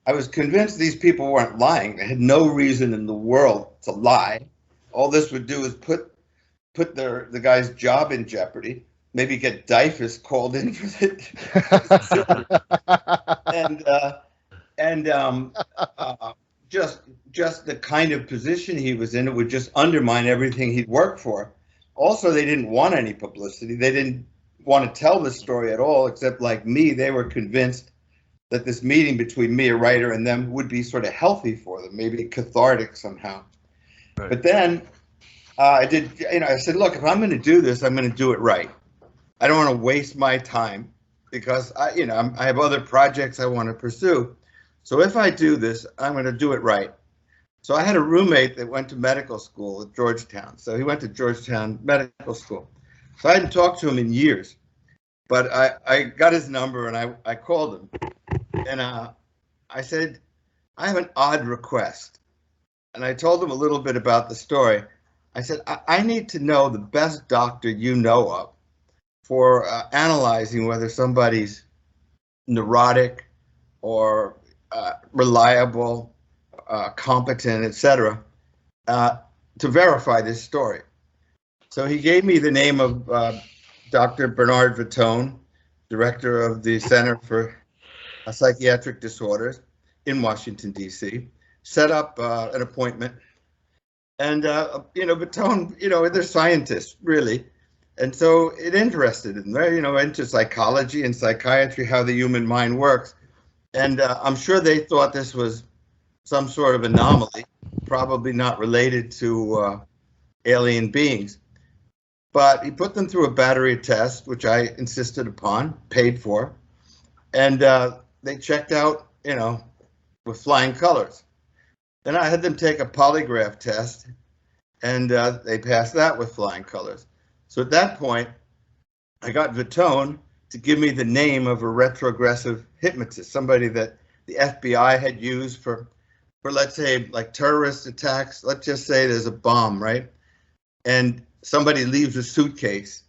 I was convinced these people weren't lying. They had no reason in the world to lie. All this would do is put the guy's job in jeopardy. Maybe get DIFUS called in for it. Just the kind of position he was in, it would just undermine everything he'd worked for. Also, they didn't want any publicity. They didn't want to tell the story at all, except like me, they were convinced that this meeting between me, a writer, and them would be sort of healthy for them, maybe cathartic somehow. Right. But then I said, look, if I'm going to do this, I'm going to do it right. I don't want to waste my time because I have other projects I want to pursue. So if I do this, I'm going to do it right. So I had a roommate that went to medical school at Georgetown. So he went to Georgetown Medical School. So I hadn't talked to him in years, but I got his number and I called him. And I said, I have an odd request. And I told him a little bit about the story. I said, I need to know the best doctor you know of for analyzing whether somebody's neurotic or reliable, competent, etc., to verify this story. So he gave me the name of Dr. Bernard Vitone, director of the Center for Psychiatric Disorders in Washington, D.C., set up an appointment. And, Vitone, they're scientists, really. And so it interested them, into psychology and psychiatry, how the human mind works. And I'm sure they thought this was some sort of anomaly, probably not related to alien beings. But he put them through a battery test, which I insisted upon, paid for. And they checked out, with flying colors. Then I had them take a polygraph test, and they passed that with flying colors. So at that point, I got Vitone to give me the name of a retrogressive hypnotist, somebody that the FBI had used for let's say like terrorist attacks. Let's just say there's a bomb, right? And somebody leaves a suitcase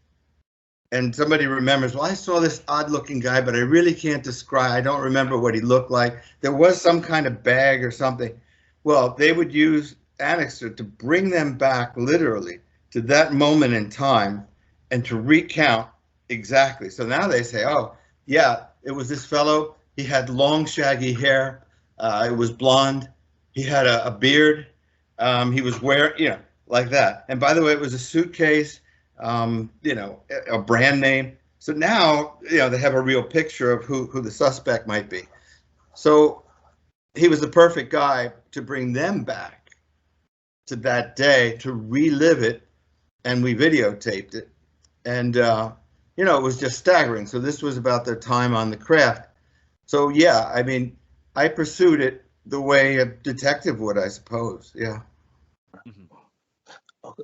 and somebody remembers, well, I saw this odd looking guy, but I really can't describe, I don't remember what he looked like. There was some kind of bag or something. Well, they would use Annixter to bring them back literally to that moment in time and to recount exactly. So now they say, oh, yeah, it was this fellow. He had long, shaggy hair. It was blonde. He had a beard. He was wearing, like that. And by the way, it was a suitcase, a brand name. So now, they have a real picture of who the suspect might be. So he was the perfect guy to bring them back to that day, to relive it. And we videotaped it. And, it was just staggering. So this was about their time on the craft. So, yeah, I mean, I pursued it the way a detective would, I suppose. Yeah.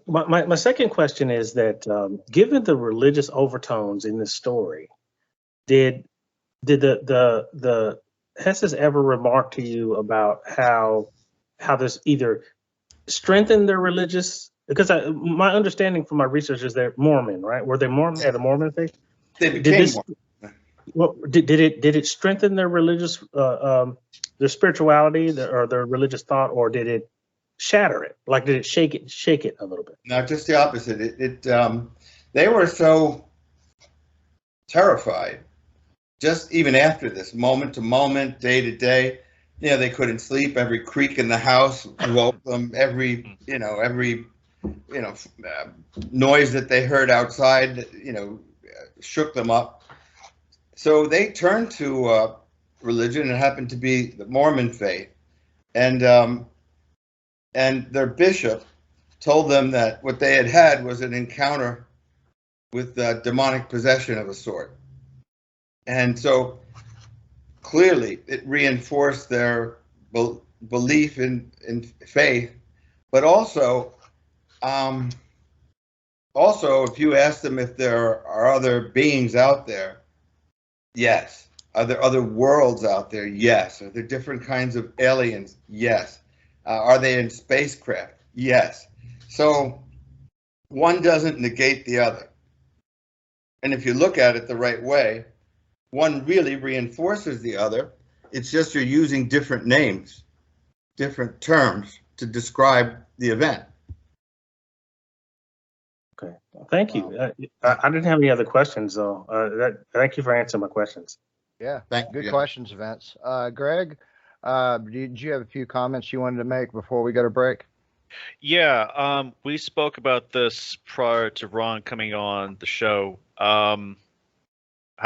My second question is that given the religious overtones in this story, did the Hesses ever remark to you about how this either strengthened their religious? Because my understanding from my research is they're Mormon, right? Were they Mormon? Had a Mormon faith? They became Mormon. Well, did it strengthen their religious their spirituality or their religious thought, or did it shatter it? Like, did it shake it a little bit? No, just the opposite. They were so terrified, just even after this, moment to moment, day to day. They couldn't sleep. Every creak in the house woke them. Every noise that they heard outside, shook them up. So they turned to religion. It happened to be the Mormon faith, and their bishop told them that what they had was an encounter with demonic possession of a sort. And so clearly it reinforced their belief in faith, but also if you ask them if there are other beings out there, yes. Are there other worlds out there? Yes. Are there different kinds of aliens? Yes. Are they in spacecraft? Yes. So one doesn't negate the other. And if you look at it the right way, one really reinforces the other. It's just you're using different names, different terms to describe the event. Okay, thank you. I didn't have any other questions, though. Thank you for answering my questions. Yeah, good questions, Vince. Greg, did you have a few comments you wanted to make before we go to break? Yeah, we spoke about this prior to Ron coming on the show. How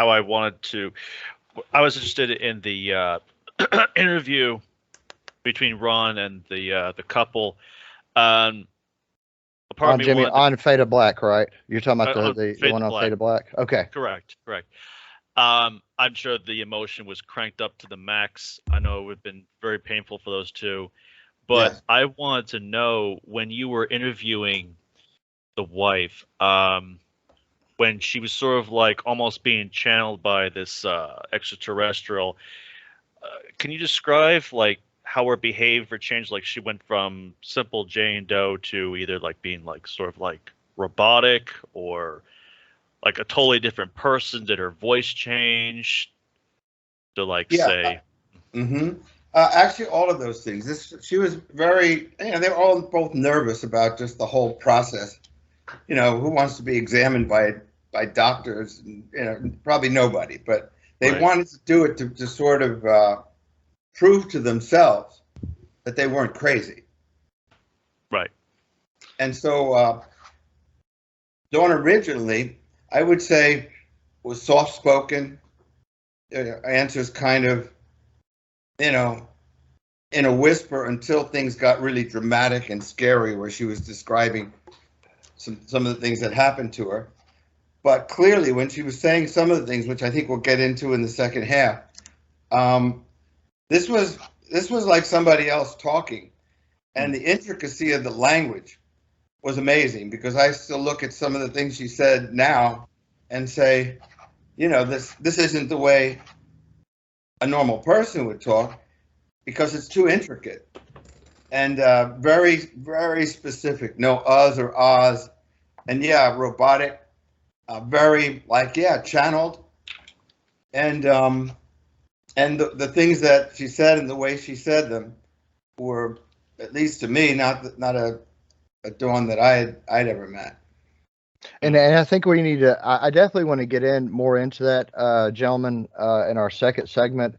I was interested in the interview between Ron and the couple. On Fade of Black, right? You're talking about the one on Fade of Black? Okay. Correct. I'm sure the emotion was cranked up to the max. I know it would have been very painful for those two. But yes. I wanted to know, when you were interviewing the wife, when she was sort of like almost being channeled by this extraterrestrial, can you describe like how her behavior changed? Like, she went from simple Jane Doe to either like being like sort of like robotic, or like a totally different person? Did her voice change to say? Actually, all of those things. She was very, they were all both nervous about just the whole process. Who wants to be examined by doctors? Probably nobody, but they wanted to do it to sort of prove to themselves that they weren't crazy. Right. And so Dawn originally, I would say, was soft-spoken, answers kind of, in a whisper, until things got really dramatic and scary, where she was describing some of the things that happened to her. But clearly, when she was saying some of the things, which I think we'll get into in the second half, this was like somebody else talking, and the intricacy of the language was amazing, because I still look at some of the things she said now and say, this isn't the way a normal person would talk because it's too intricate and very, very specific. No uhs or ahs. And yeah, robotic, very like, yeah, channeled. And the things that she said and the way she said them were, at least to me, not a dawn that I'd ever met. And I think we need to. I definitely want to get in more into that, gentlemen, in our second segment.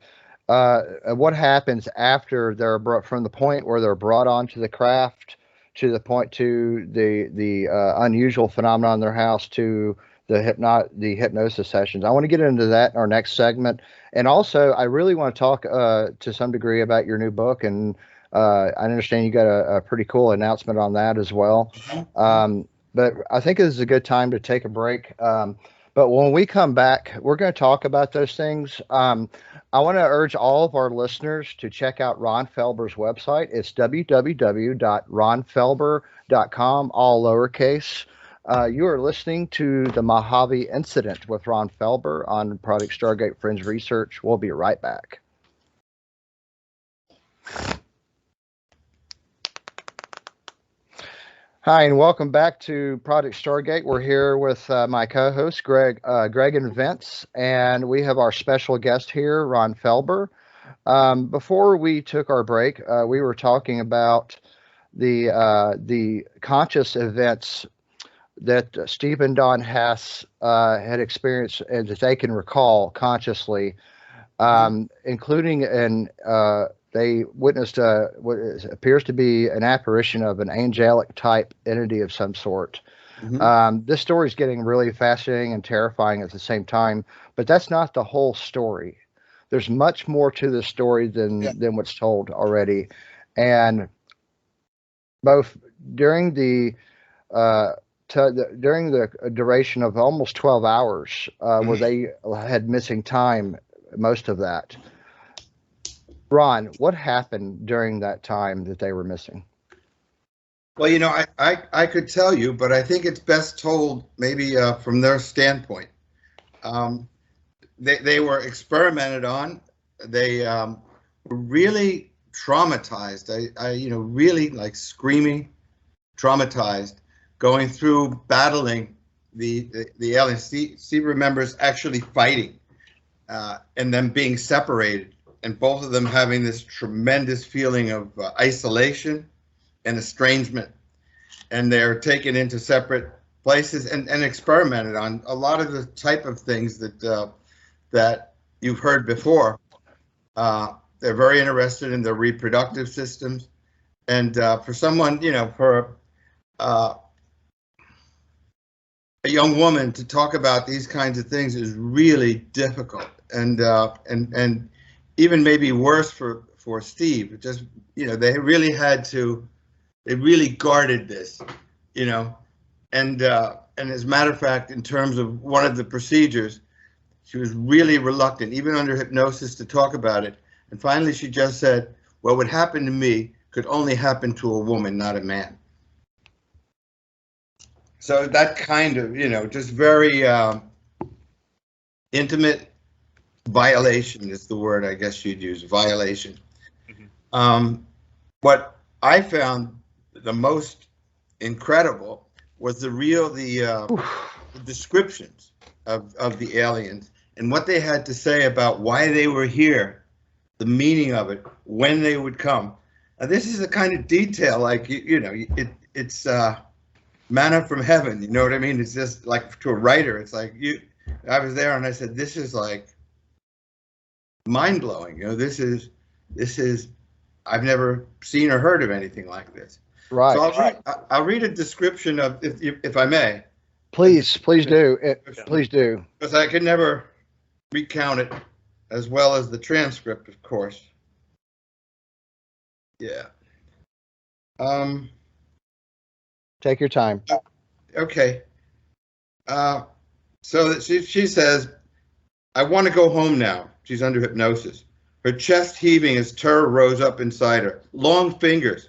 What happens after they're brought from the point where they're brought onto the craft to the point to the unusual phenomenon in their house to the hypnosis sessions. I want to get into that in our next segment, and also I really want to talk to some degree about your new book, and I understand you got a pretty cool announcement on that as well. But I think this is a good time to take a break. But when we come back, we're going to talk about those things. I want to urge all of our listeners to check out Ron Felber's website. It's www.ronfelber.com, all lowercase. You are listening to the Mojave Incident with Ron Felber on Project Stargate Fringe Research. We'll be right back. Hi, and welcome back to Project Stargate. We're here with my co-hosts, Greg and Vince, and we have our special guest here, Ron Felber. Before we took our break, we were talking about the conscious events that Steve and Don Hess had experienced and that they can recall consciously, including they witnessed what appears to be an apparition of an angelic type entity of some sort. This story is getting really fascinating and terrifying at the same time, but that's not the whole story. There's much more to the story than what's told already. And both during the duration of almost 12 hours, where they had missing time, most of that. Ron, what happened during that time that they were missing? Well, you know, I could tell you, but I think it's best told maybe from their standpoint. They were experimented on. They were really traumatized. Really like screaming, traumatized, going through battling the aliens. Steve remembers actually fighting and them being separated. And both of them having this tremendous feeling of isolation and estrangement. And they're taken into separate places and experimented on a lot of the type of things that you've heard before. They're very interested in their reproductive systems. And for someone, for a young woman to talk about these kinds of things is really difficult. And even maybe worse for Steve. Just, they really guarded this, and as a matter of fact, in terms of one of the procedures, she was really reluctant, even under hypnosis, to talk about it. And finally, she just said, "What would happen to me could only happen to a woman, not a man." So that kind of, just very intimate. Violation is the word I guess you'd use, violation. What I found the most incredible was the descriptions of the aliens and what they had to say about why they were here, the meaning of it, when they would come. Now, this is the kind of detail like, it's manna from heaven, you know what I mean? It's just like, to a writer, it's like, I was there and I said, this is like, mind-blowing. This is I've never seen or heard of anything like this. Right. So I'll read a description of, if I may. Please do. Please do. Because I could never recount it as well as the transcript, of course. Yeah. Take your time. Okay. So she says, "I want to go home now." She's under hypnosis. Her chest heaving as terror rose up inside her. "Long fingers,"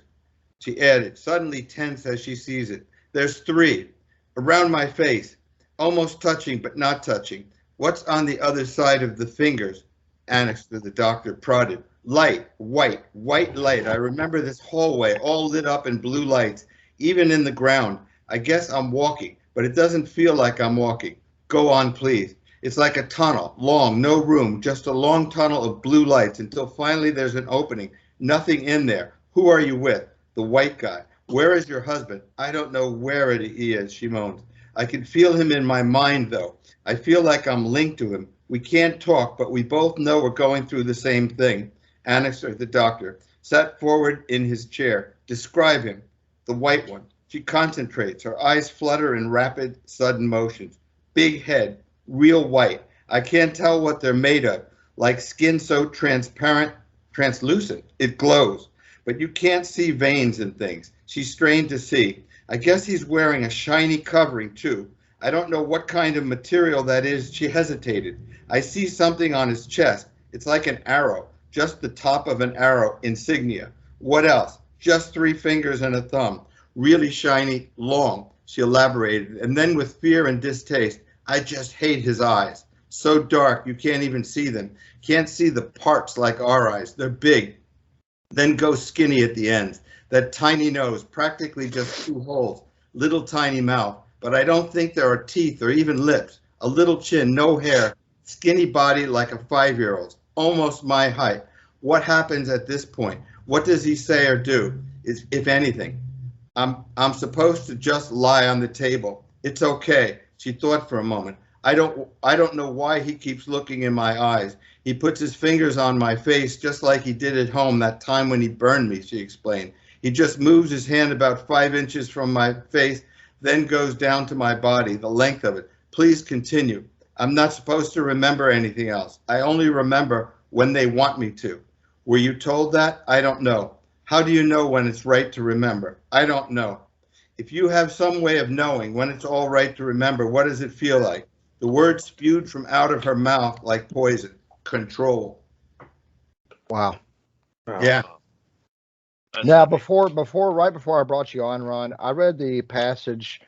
she added, suddenly tense as she sees it. "There's 3 around my face, almost touching but not touching. What's on the other side of the fingers?" Annixter, the doctor, prodded. Light, white light. I remember this hallway all lit up in blue lights, even in the ground. I guess I'm walking, but it doesn't feel like I'm walking. Go on, please. It's like a tunnel, long, no room, just a long tunnel of blue lights until finally there's an opening. Nothing in there. Who are you with? The white guy. Where is your husband? I don't know where he is, she moans. I can feel him in my mind, though. I feel like I'm linked to him. We can't talk, but we both know we're going through the same thing. Annixter, the doctor, sat forward in his chair. Describe him. The white one. She concentrates. Her eyes flutter in rapid, sudden motions. Big head. Real white. I can't tell what they're made of. Like skin so translucent, it glows. But you can't see veins and things. She's strained to see. I guess he's wearing a shiny covering, too. I don't know what kind of material that is. She hesitated. I see something on his chest. It's like an arrow, just the top of an arrow, insignia. What else? Just 3 fingers and a thumb. Really shiny, long, she elaborated. And then with fear and distaste, I just hate his eyes. So dark, you can't even see them. Can't see the parts like our eyes. They're big, then go skinny at the ends. That tiny nose, practically just 2 holes. Little tiny mouth, but I don't think there are teeth or even lips. A little chin, no hair. Skinny body like a 5-year-old's, almost my height. What happens at this point? What does he say or do, if anything? I'm supposed to just lie on the table. It's okay. She thought for a moment. I don't know why he keeps looking in my eyes. He puts his fingers on my face just like he did at home that time when he burned me, she explained. He just moves his hand about 5 inches from my face, then goes down to my body, the length of it. Please continue. I'm not supposed to remember anything else. I only remember when they want me to. Were you told that? I don't know. How do you know when it's right to remember? I don't know. If you have some way of knowing when it's all right to remember, what does it feel like? The words spewed from out of her mouth like poison. Control. Wow. Yeah. Now, right before I brought you on, Ron, I read the passage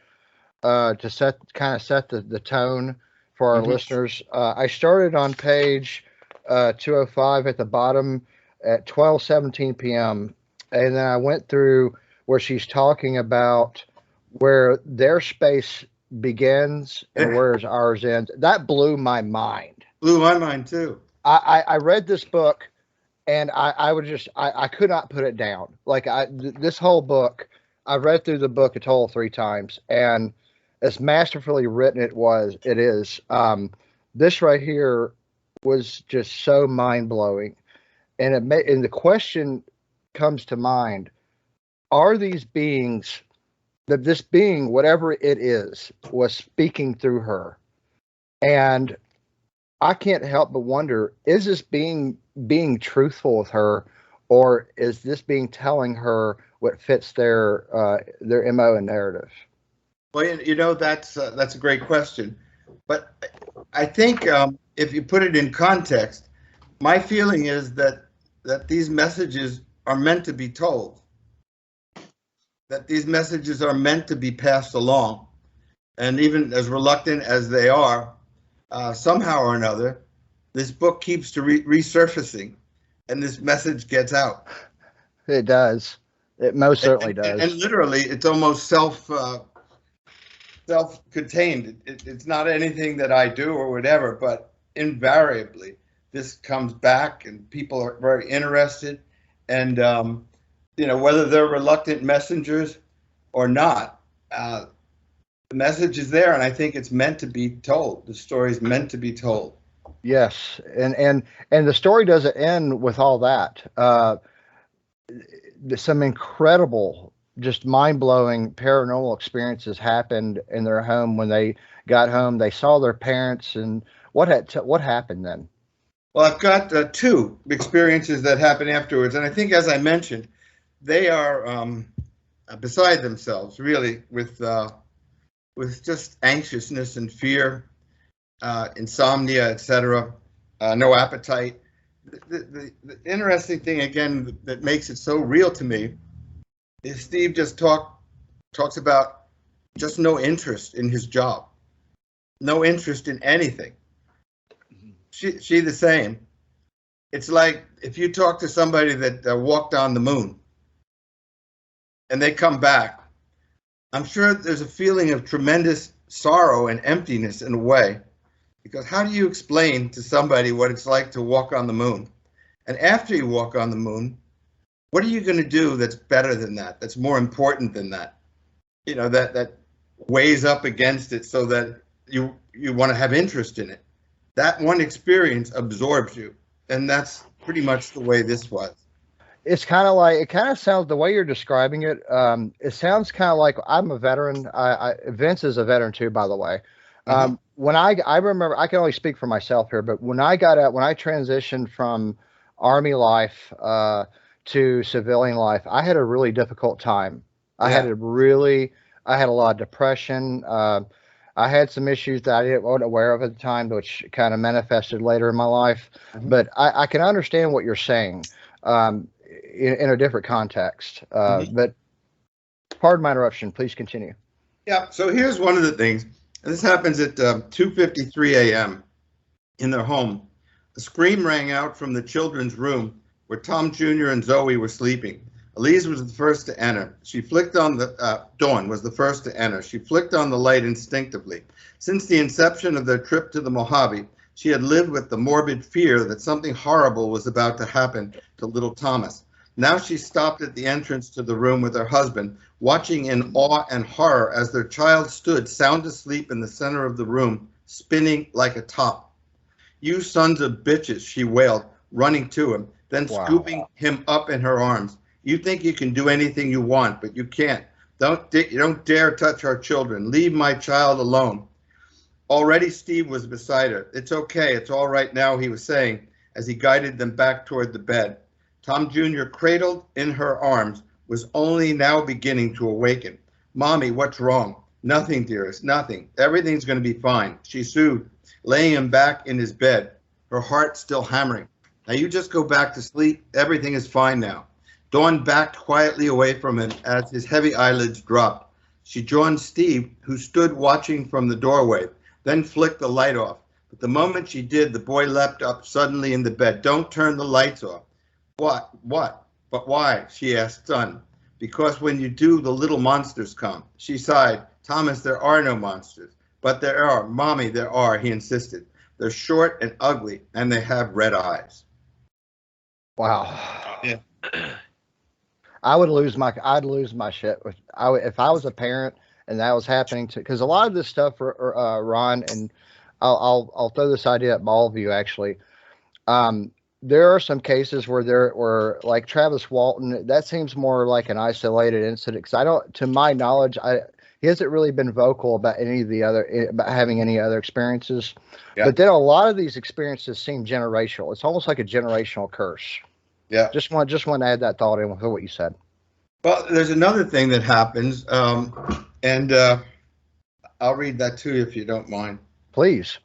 to set the tone for our listeners. I started on page 205 at the bottom at 12:17 p.m. and then I went through where she's talking about where their space begins and where ours ends. That blew my mind. Blew my mind too. I read this book and I could not put it down. Like this whole book, I've read through the book a total 3 times, and as masterfully written it is. This right here was just so mind blowing, and the question comes to mind: are these beings, that this being, whatever it is, was speaking through her? And I can't help but wonder: is this being truthful with her, or is this being telling her what fits their MO and narrative? Well, that's a great question, but I think if you put it in context, my feeling is that these messages are meant to be told, that these messages are meant to be passed along, and even as reluctant as they are, somehow or another, this book keeps resurfacing, and this message gets out. It does. It most certainly does. And literally, it's almost self-contained. It's not anything that I do or whatever, but invariably, this comes back, and people are very interested. And whether they're reluctant messengers or not, the message is there, and I think it's meant to be told. The story is meant to be told. Yes, and the story doesn't end with all that. Some incredible, just mind-blowing paranormal experiences happened in their home. When they got home, they saw their parents, and what happened then? Well, I've got 2 experiences that happened afterwards, and I think, as I mentioned, they are beside themselves, really, with just anxiousness and fear, insomnia, etc., no appetite. The interesting thing, again, that makes it so real to me is Steve just talks about just no interest in his job, no interest in anything. She the same. It's like if you talk to somebody that walked on the moon and they come back, I'm sure there's a feeling of tremendous sorrow and emptiness in a way, because how do you explain to somebody what it's like to walk on the moon? And after you walk on the moon, what are you going to do that's better than that, that's more important than that? You know, that weighs up against it so that you want to have interest in it. That one experience absorbs you. And that's pretty much the way this was. It's kind of like, it kind of sounds, the way you're describing it, it sounds kind of like, I'm a veteran. Vince is a veteran too, by the way. When I remember, I can only speak for myself here, but when I transitioned from Army life to civilian life, I had a really difficult time. I had a lot of depression. I had some issues that I wasn't aware of at the time, which kind of manifested later in my life. But I can understand what you're saying in a different context. But pardon my interruption. Please continue. Yeah. So here's one of the things. And this happens at 2:53 a.m. in their home. A scream rang out from the children's room where Tom Jr. and Zoe were sleeping. Elise was the first to enter. She flicked on Dawn was the first to enter. She flicked on the light instinctively. Since the inception of their trip to the Mojave, she had lived with the morbid fear that something horrible was about to happen to little Thomas. Now she stopped at the entrance to the room with her husband, watching in awe and horror as their child stood sound asleep in the center of the room, spinning like a top. "You sons of bitches," she wailed, running to him, then scooping him up in her arms. "You think you can do anything you want, but you can't. You don't dare touch our children. Leave my child alone." Already Steve was beside her. "It's okay, it's all right now," he was saying as he guided them back toward the bed. Tom Jr., cradled in her arms, was only now beginning to awaken. "Mommy, what's wrong?" "Nothing, dearest, nothing. Everything's going to be fine," she soothed, laying him back in his bed, her heart still hammering. "Now you just go back to sleep. Everything is fine now." Dawn backed quietly away from him as his heavy eyelids dropped. She joined Steve, who stood watching from the doorway, then flicked the light off. But the moment she did, the boy leapt up suddenly in the bed. "Don't turn the lights off." What? But why?" she asked, stunned. "Because when you do, the little monsters come." She sighed. "Thomas, there are no monsters." "But there are, Mommy, there are," he insisted. "They're short and ugly, and they have red eyes." Wow. Yeah. I'd lose my shit. If I was a parent and that was happening to, because a lot of this stuff, Ron, and I'll throw this idea at all of you actually. There are some cases where like Travis Walton, that seems more like an isolated incident. Because to my knowledge, he hasn't really been vocal about about having any other experiences. Yeah. But then a lot of these experiences seem generational. It's almost like a generational curse. Yeah. Just want to add that thought in with what you said. Well, there's another thing that happens, and I'll read that to you if you don't mind. Please.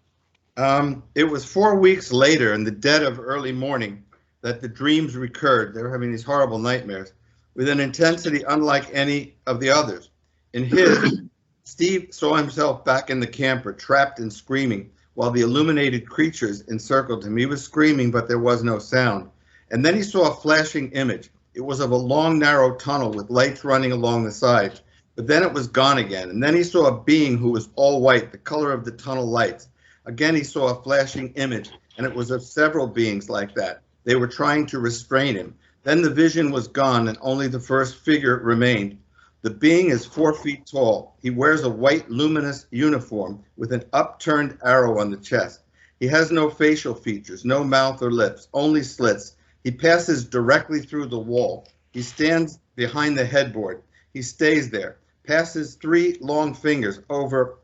It was 4 weeks later, in the dead of early morning, that the dreams recurred. They were having these horrible nightmares with an intensity unlike any of the others. In his, Steve saw himself back in the camper, trapped and screaming, while the illuminated creatures encircled him. He was screaming, but there was no sound. And then he saw a flashing image. It was of a long, narrow tunnel with lights running along the sides. But then it was gone again. And then he saw a being who was all white, the color of the tunnel lights. Again, he saw a flashing image, and it was of several beings like that. They were trying to restrain him. Then the vision was gone, and only the first figure remained. The being is 4 feet tall. He wears a white, luminous uniform with an upturned arrow on the chest. He has no facial features, no mouth or lips, only slits. He passes directly through the wall. He stands behind the headboard. He stays there, passes 3 long fingers over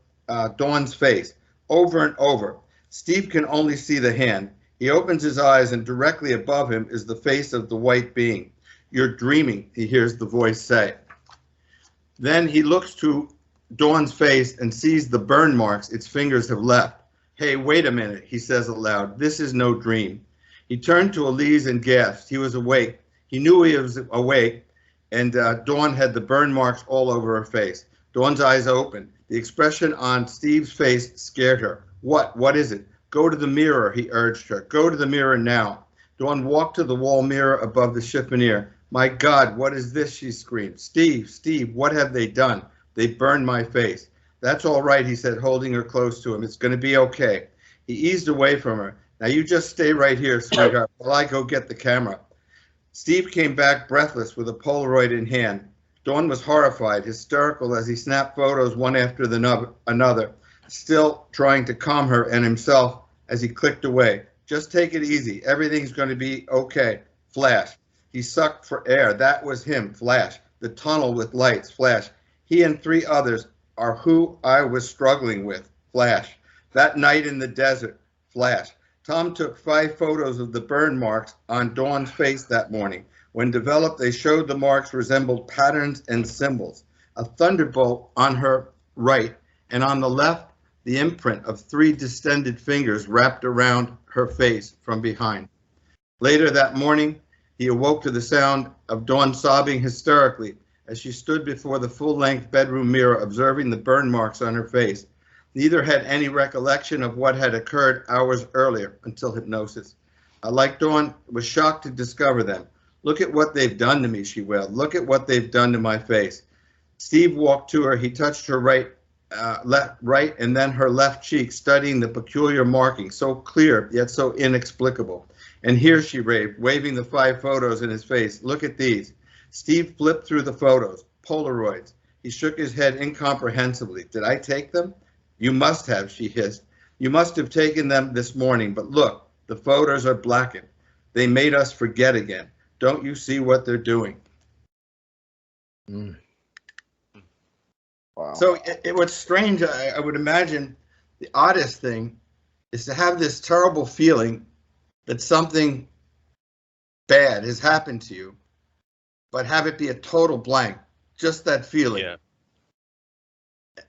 Dawn's face, over and over. Steve can only see the hand. He opens his eyes, and directly above him is the face of the white being. "You're dreaming," he hears the voice say. Then he looks to Dawn's face and sees the burn marks its fingers have left. "Hey, wait a minute," he says aloud. "This is no dream." He turned to Elise and gasped. He was awake. He knew he was awake, and Dawn had the burn marks all over her face. Dawn's eyes opened. The expression on Steve's face scared her. What is it?" "Go to the mirror," he urged her. "Go to the mirror now." Dawn walked to the wall mirror above the chiffonier. My God, what is this? She screamed. Steve, Steve, what have they done? They burned my face. That's all right, he said, holding her close to him. It's going to be okay. He eased away from her. Now you just stay right here, sweetheart, while I go get the camera. Steve came back breathless with a Polaroid in hand. Dawn was horrified, hysterical as he snapped photos one after another, still trying to calm her and himself as he clicked away. Just take it easy. Everything's going to be okay. Flash. He sucked for air. That was him. Flash. The tunnel with lights. Flash. He and 3 others are who I was struggling with. Flash. That night in the desert. Flash. Tom took 5 photos of the burn marks on Dawn's face that morning. When developed, they showed the marks resembled patterns and symbols. A thunderbolt on her right, and on the left, the imprint of 3 distended fingers wrapped around her face from behind. Later that morning, he awoke to the sound of Dawn sobbing hysterically as she stood before the full-length bedroom mirror observing the burn marks on her face. Neither had any recollection of what had occurred hours earlier until hypnosis. Like Dawn, was shocked to discover them. Look at what they've done to me, she wailed. Look at what they've done to my face. Steve walked to her. He touched her right, and then her left cheek, studying the peculiar marking, so clear yet so inexplicable. And here, she raved, waving the 5 photos in his face. Look at these. Steve flipped through the photos, Polaroids. He shook his head incomprehensibly. Did I take them? You must have, she hissed. You must have taken them this morning, but look, the photos are blackened. They made us forget again. Don't you see what they're doing? Mm. Wow. So what's strange, I would imagine, the oddest thing is to have this terrible feeling that something bad has happened to you, but have it be a total blank, just that feeling. Yeah.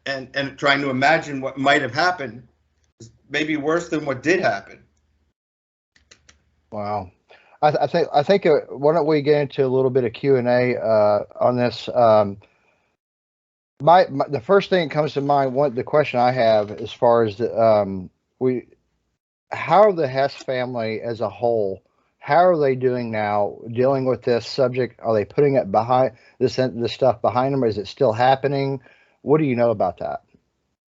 And trying to imagine what might have happened is maybe worse than what did happen. Wow. I think why don't we get into a little bit of Q&A on this? The first thing that comes to mind, the question I have as far as how the Hess family as a whole, how are they doing now dealing with this subject? Are they putting it behind this stuff behind them, or is it still happening? What do you know about that?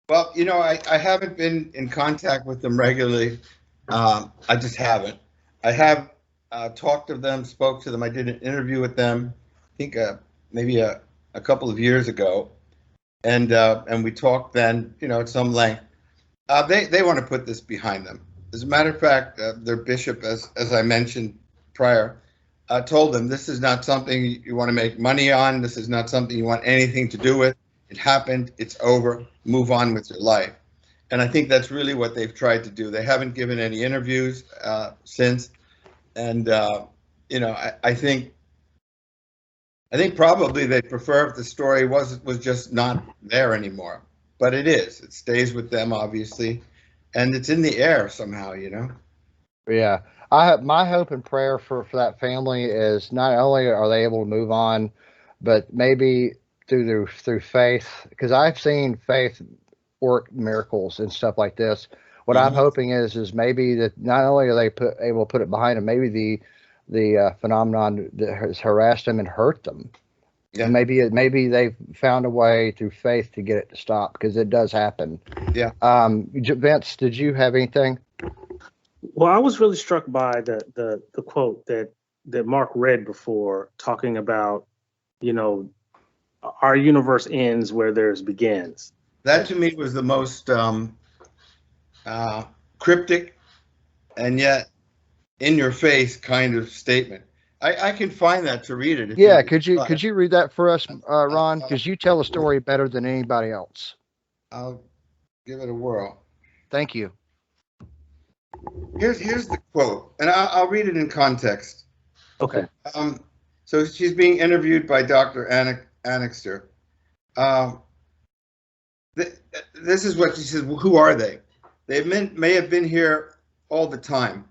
Well, you know, I haven't been in contact with them regularly. I just haven't. I have talked to them, spoke to them. I did an interview with them, I think maybe a couple of years ago, and we talked then, you know, at some length. They want to put this behind them. As a matter of fact, their bishop, as I mentioned prior, told them this is not something you want to make money on. This is not something you want anything to do with. It happened. It's over. Move on with your life. And I think that's really what they've tried to do. They haven't given any interviews since. And, you know, I think probably they prefer if the story was just not there anymore. But it is. It stays with them, obviously. And it's in the air somehow, you know? Yeah. My hope and prayer for that family is not only are they able to move on, but maybe through faith, because I've seen faith work miracles and stuff like this. What I'm hoping is maybe that not only are they able to put it behind them, maybe the phenomenon that has harassed them and hurt them. Yeah. Maybe they've found a way through faith to get it to stop, because it does happen. Yeah. Vince, did you have anything? Well, I was really struck by the quote that Mark read before, talking about, you know, our universe ends where theirs begins. That to me was the most cryptic and yet in your face kind of statement. I can find that to read it. Yeah, could you read that for us, Ron? Because you tell the story better than anybody else. I'll give it a whirl. Thank you. Here's the quote, and I'll read it in context. Okay. So she's being interviewed by Dr. Annixter. This is what she says. Well, who are they? They may have been here all the time.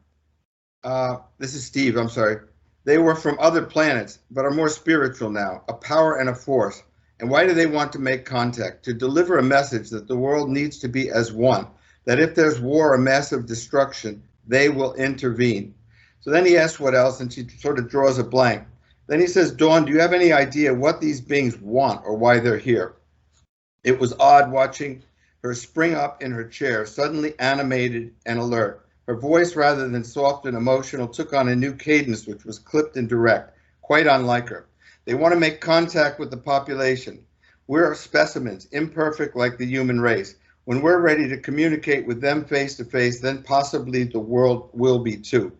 This is Steve, I'm sorry. They were from other planets, but are more spiritual now, a power and a force. And why do they want to make contact? To deliver a message that the world needs to be as one, that if there's war or massive destruction, they will intervene. So then he asks what else, and she sort of draws a blank. Then he says, Dawn, do you have any idea what these beings want or why they're here? It was odd watching her spring up in her chair, suddenly animated and alert. Her voice, rather than soft and emotional, took on a new cadence which was clipped and direct, quite unlike her. They want to make contact with the population. We're specimens, imperfect like the human race. When we're ready to communicate with them face to face, then possibly the world will be too.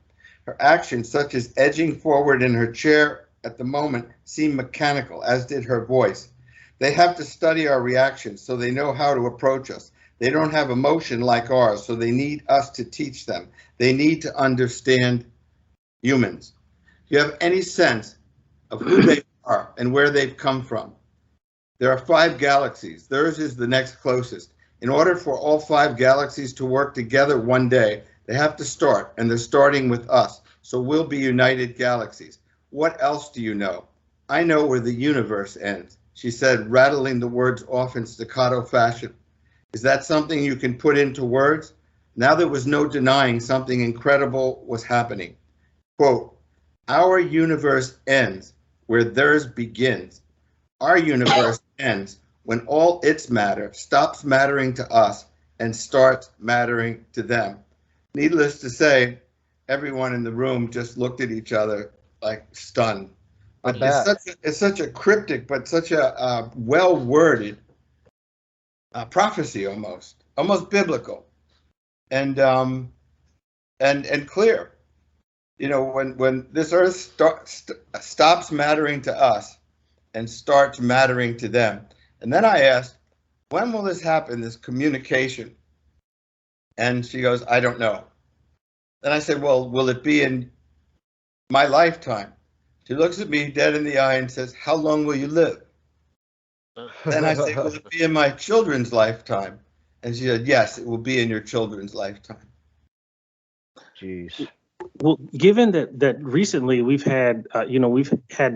Her actions, such as edging forward in her chair at the moment, seem mechanical, as did her voice. They have to study our reactions so they know how to approach us. They don't have emotion like ours, so they need us to teach them. They need to understand humans. Do you have any sense of who they are and where they've come from? There are 5 galaxies. Theirs is the next closest. In order for all 5 galaxies to work together one day, they have to start, and they're starting with us. So we'll be united galaxies. What else do you know? I know where the universe ends, she said, rattling the words off in staccato fashion. Is that something you can put into words? Now there was no denying something incredible was happening. Quote, our universe ends where theirs begins. Our universe ends when all its matter stops mattering to us and starts mattering to them. Needless to say, everyone in the room just looked at each other like stunned. But it's such a cryptic, but such a well-worded prophecy, almost biblical, and clear. You know, when this earth stops mattering to us and starts mattering to them. And then I asked, when will this happen, this communication? And she goes, I don't know. Then I said, well, will it be in my lifetime? She looks at me dead in the eye and says, how long will you live? Then I say, will it be in my children's lifetime? And she said, yes, it will be in your children's lifetime. Jeez. Well, given that recently we've had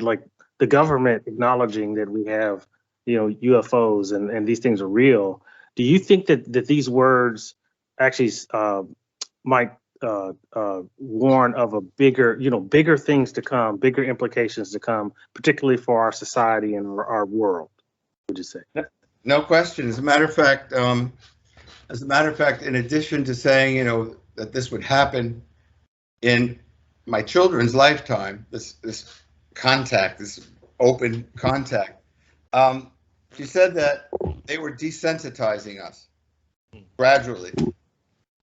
like the government acknowledging that we have, UFOs and these things are real. Do you think that these words actually might warn of a bigger things to come, bigger implications to come, particularly for our society and our world? Would you say? No question. As a matter of fact, in addition to saying, that this would happen in my children's lifetime, this contact, this open contact, she said that they were desensitizing us gradually.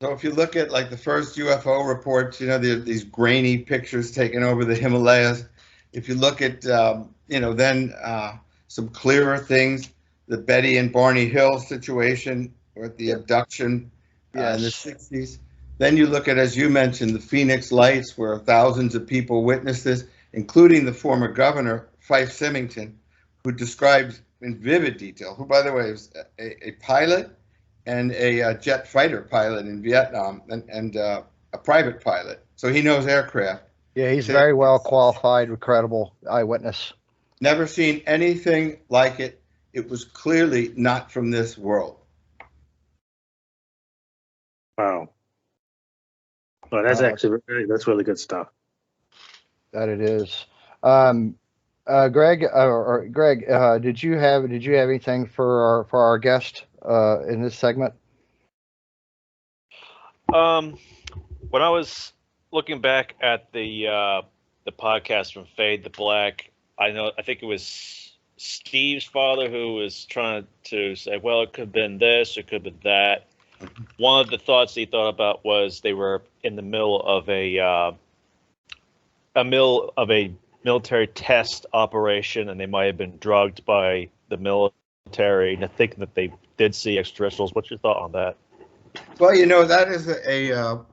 So if you look at like the first UFO reports, these grainy pictures taken over the Himalayas. If you look at, then some clearer things, the Betty and Barney Hill situation with the abduction in the 60s. Then you look at, as you mentioned, the Phoenix Lights, where thousands of people witnessed this, including the former governor, Fife Symington, who describes in vivid detail, who, by the way, is a pilot and a jet fighter pilot in Vietnam and a private pilot. So he knows aircraft. Yeah, he's very well qualified, credible eyewitness. Never seen anything like it. It was clearly not from this world. Wow. Well, that's that's really good stuff. That it is. Greg, did you have anything for our guest in this segment? When I was looking back at the podcast from Fade to Black, I think it was Steve's father who was trying to say, well, it could have been this, it could have been that. One of the thoughts he thought about was they were in the middle of a military test operation, and they might have been drugged by the military, and thinking that they did see extraterrestrials. What's your thought on that? Well, that is a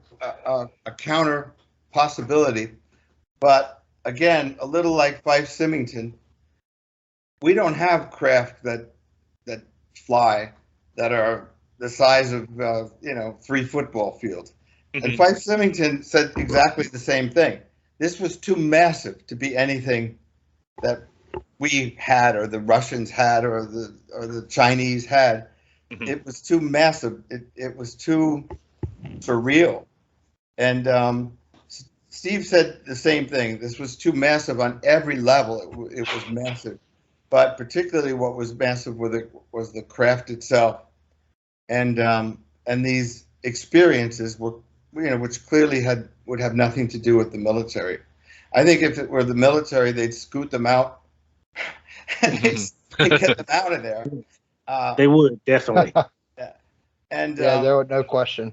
counter possibility, but again, a little like Fife Symington, we don't have craft that fly that are the size of 3 football fields. Mm-hmm. And Fife Symington said exactly the same thing. This was too massive to be anything that we had, or the Russians had, or the Chinese had. Mm-hmm. It was too massive. It was too surreal. And Steve said the same thing. This was too massive on every level. It was massive, but particularly what was massive was the craft itself, and these experiences were, which clearly would have nothing to do with the military. I think if it were the military, they'd scoot them out and they'd get them out of there. They would definitely. Yeah. And there was no question.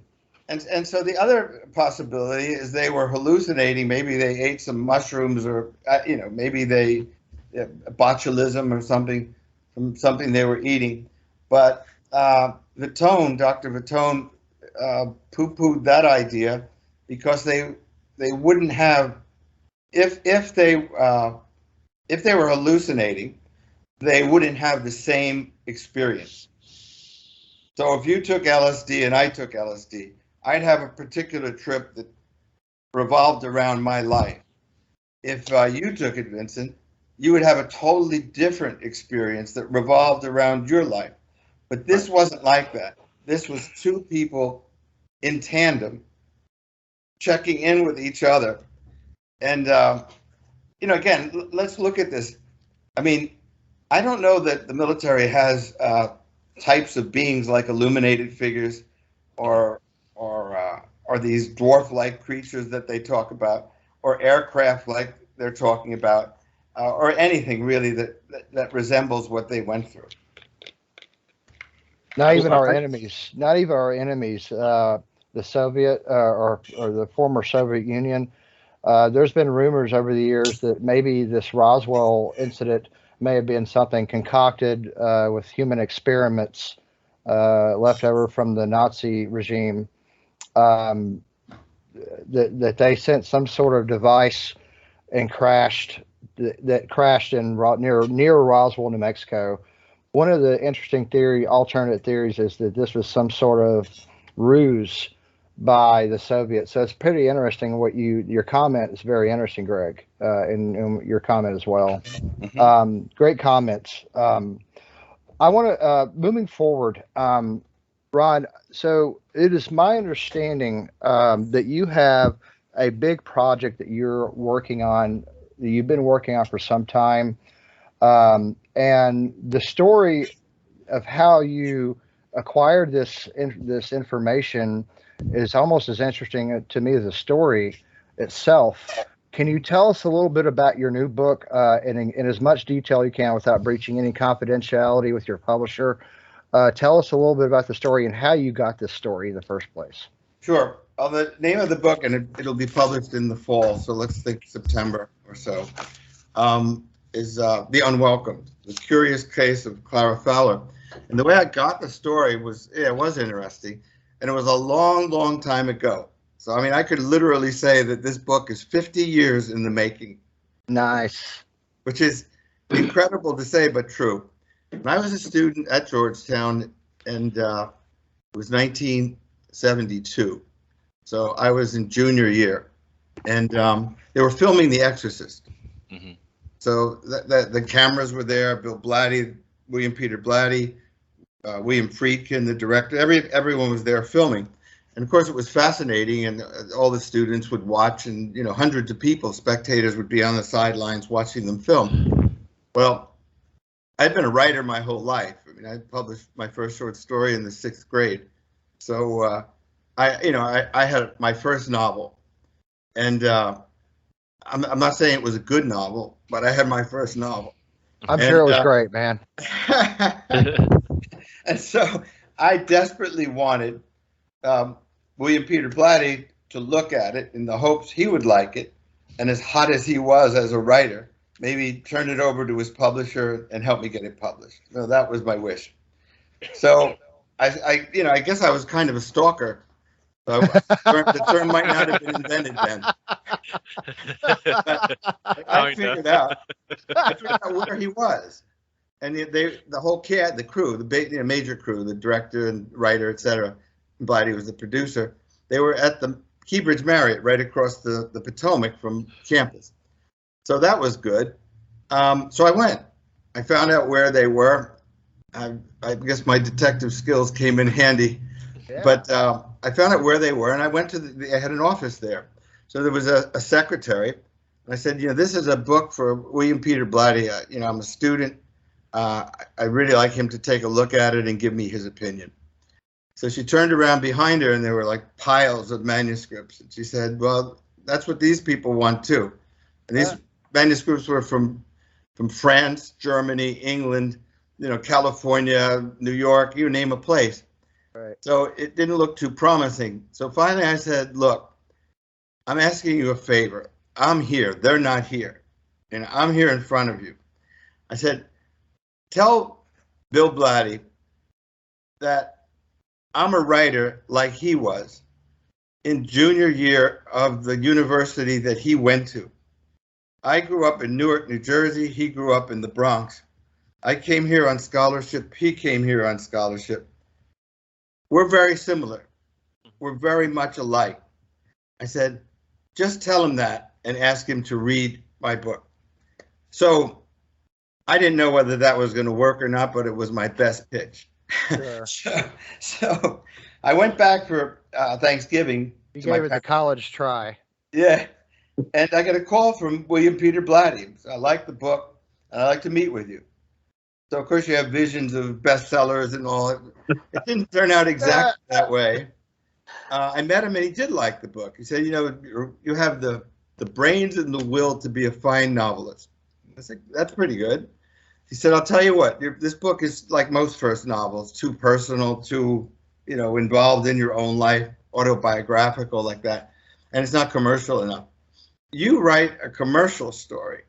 And so the other possibility is they were hallucinating. Maybe they ate some mushrooms, or maybe they botulism or something from something they were eating. But Vitone, Dr. Vitone, poo-pooed that idea because they wouldn't have, if they were hallucinating, they wouldn't have the same experience. So if you took LSD and I took LSD, I'd have a particular trip that revolved around my life. If you took it, Vincent, you would have a totally different experience that revolved around your life. But this wasn't like that. This was two people in tandem, checking in with each other. And, again, let's look at this. I mean, I don't know that the military has types of beings like illuminated figures or these dwarf-like creatures that they talk about, or aircraft like they're talking about, or anything really that resembles what they went through. Not even our enemies. Not even our enemies. The Soviet or the former Soviet Union. There's been rumors over the years that maybe this Roswell incident may have been something concocted with human experiments left over from the Nazi regime. That they sent some sort of device and crashed that crashed in near Roswell, New Mexico. One of the interesting alternate theories is that this was some sort of ruse by the Soviets. So it's pretty interesting your comment is very interesting, Greg, and your comment as well. Mm-hmm. Great comments. I want to, moving forward, Ron, so it is my understanding that you have a big project that you're working on, that you've been working on for some time. And the story of how you acquired this information is almost as interesting to me as the story itself. Can you tell us a little bit about your new book in as much detail you can without breaching any confidentiality with your publisher? Tell us a little bit about the story and how you got this story in the first place. Sure. Well, the name of the book, and it'll be published in the fall, so let's think September or so, is The Unwelcomed, The Curious Case of Clara Fowler. And the way I got the story was interesting, and it was a long, long time ago. So, I mean, I could literally say that this book is 50 years in the making. Nice. Which is incredible to say, but true. When I was a student at Georgetown, and it was 1972. So I was in junior year, and they were filming The Exorcist. Mm-hmm. So the cameras were there. Bill Blatty, William Peter Blatty, William Friedkin, the director. Everyone was there filming, and of course it was fascinating. And all the students would watch, and hundreds of people, spectators, would be on the sidelines watching them film. Well, I'd been a writer my whole life. I mean, I published my first short story in the 6th grade, so I had my first novel, and I'm not saying it was a good novel, but I had my first novel. I'm sure it was great, man. And so I desperately wanted William Peter Blatty to look at it in the hopes he would like it, and as hot as he was as a writer, maybe turn it over to his publisher and help me get it published. So that was my wish. So I guess I was kind of a stalker. So the term might not have been invented then. I figured out where he was, and the whole cast, the crew, the major crew, the director and writer, etc. Blatty was the producer. They were at the Keybridge Marriott right across the Potomac from campus. So that was good. So I went. I found out where they were. I guess my detective skills came in handy. Yeah. But I found out where they were, and I went to they had an office there. So there was a secretary, and I said, this is a book for William Peter Blatty. I'm a student. I really like him to take a look at it and give me his opinion. So she turned around behind her, and there were like piles of manuscripts. And she said, well, that's what these people want too. And these manuscripts were from France, Germany, England, California, New York, you name a place. Right. So it didn't look too promising. So finally I said, look, I'm asking you a favor. I'm here. They're not here. And I'm here in front of you. I said, tell Bill Blatty that I'm a writer like he was in junior year of the university that he went to. I grew up in Newark, New Jersey. He grew up in the Bronx. I came here on scholarship. He came here on scholarship. We're very similar. We're very much alike. I said, just tell him that and ask him to read my book. So I didn't know whether that was going to work or not, but it was my best pitch. Sure. so I went back for Thanksgiving. You gave it the college try. Yeah. And I got a call from William Peter Blatty. I like the book, and I'd like to meet with you. So, of course, you have visions of bestsellers and all. It didn't turn out exactly that way. I met him, and he did like the book. He said, you have the brains and the will to be a fine novelist. I said, that's pretty good. He said, I'll tell you what, this book is like most first novels, too personal, too, involved in your own life, autobiographical like that, and it's not commercial enough. You write a commercial story,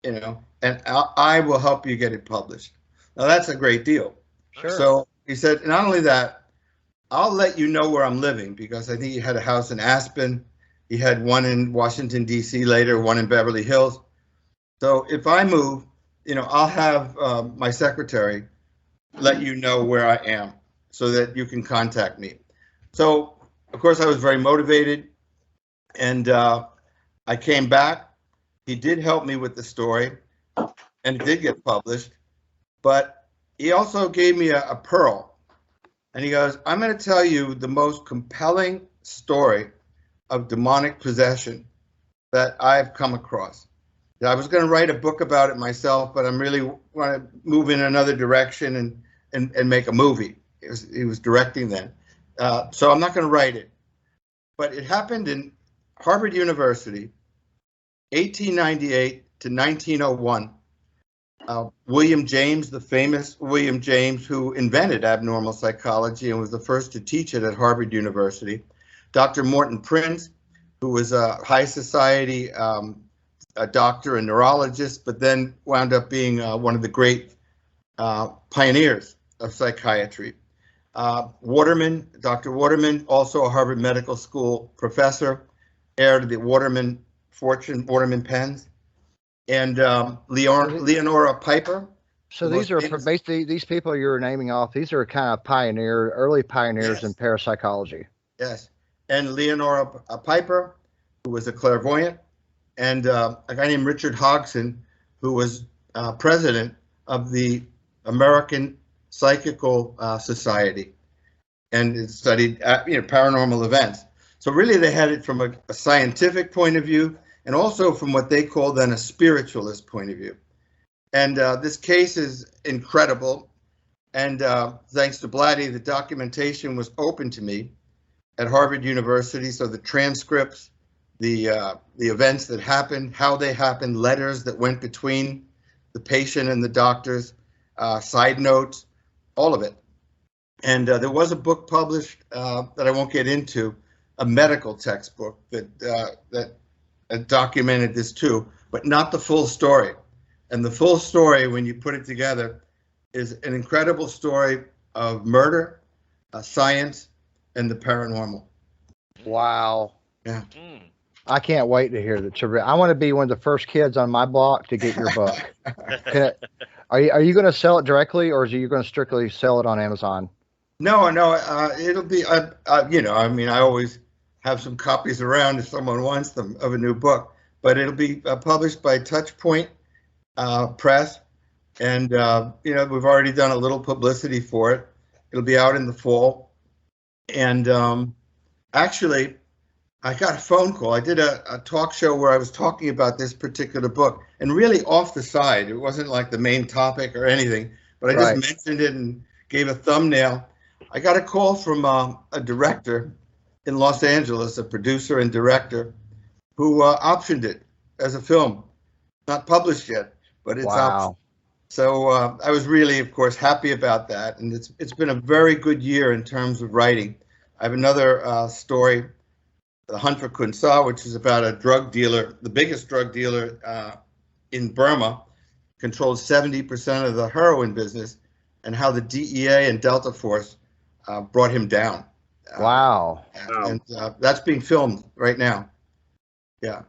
and I will help you get it published. Now, that's a great deal. Sure. So he said, not only that, I'll let you know where I'm living, because I think he had a house in Aspen. He had one in Washington, D.C. later, one in Beverly Hills. So if I move, I'll have my secretary let you know where I am so that you can contact me. So, of course, I was very motivated, and I came back. He did help me with the story, and it did get published, but he also gave me a pearl. And he goes, I'm going to tell you the most compelling story of demonic possession that I've come across. I was going to write a book about it myself, but I'm really want to move in another direction and make a movie. He was directing then. So I'm not going to write it. But it happened in Harvard University, 1898 to 1901. William James, the famous William James, who invented abnormal psychology and was the first to teach it at Harvard University. Dr. Morton Prince, who was a high society a doctor and neurologist, but then wound up being one of the great pioneers of psychiatry. Waterman, Dr. Waterman, also a Harvard Medical School professor, heir to the Waterman fortune, Waterman pens, and Leonora Piper. So these are basically, these people you're naming off, these are kind of early pioneers in parapsychology. Yes, and Leonora Piper, who was a clairvoyant, and a guy named Richard Hodgson, who was president of the American Psychical Society, and it studied paranormal events. So really they had it from a scientific point of view, and also from what they call then a spiritualist point of view. And this case is incredible. And thanks to Blatty, the documentation was open to me at Harvard University. So the transcripts, the events that happened, how they happened, letters that went between the patient and the doctors, side notes, all of it. And there was a book published that I won't get into, a medical textbook that documented this too, but not the full story. And the full story, when you put it together, is an incredible story of murder, science, and the paranormal. Wow. Yeah. I can't wait to hear that. I want to be one of the first kids on my block to get your book. Are you going to sell it directly, or are you going to strictly sell it on Amazon? No, it'll be, I always have some copies around if someone wants them of a new book, but it'll be published by Touchpoint Press. And, we've already done a little publicity for it. It'll be out in the fall. And actually, I got a phone call. I did a talk show where I was talking about this particular book, and really off the side. It wasn't like the main topic or anything, but I just Right. mentioned it and gave a thumbnail. I got a call from a director in Los Angeles, a producer and director, who optioned it as a film. Not published yet, but it's optioned. Wow. So I was really, of course, happy about that, and it's been a very good year in terms of writing. I have another story, The Hunt for Kunsan, which is about a drug dealer, the biggest drug dealer in Burma, controls 70% of the heroin business, and how the DEA and Delta Force brought him down. Wow. And that's being filmed right now. Yeah.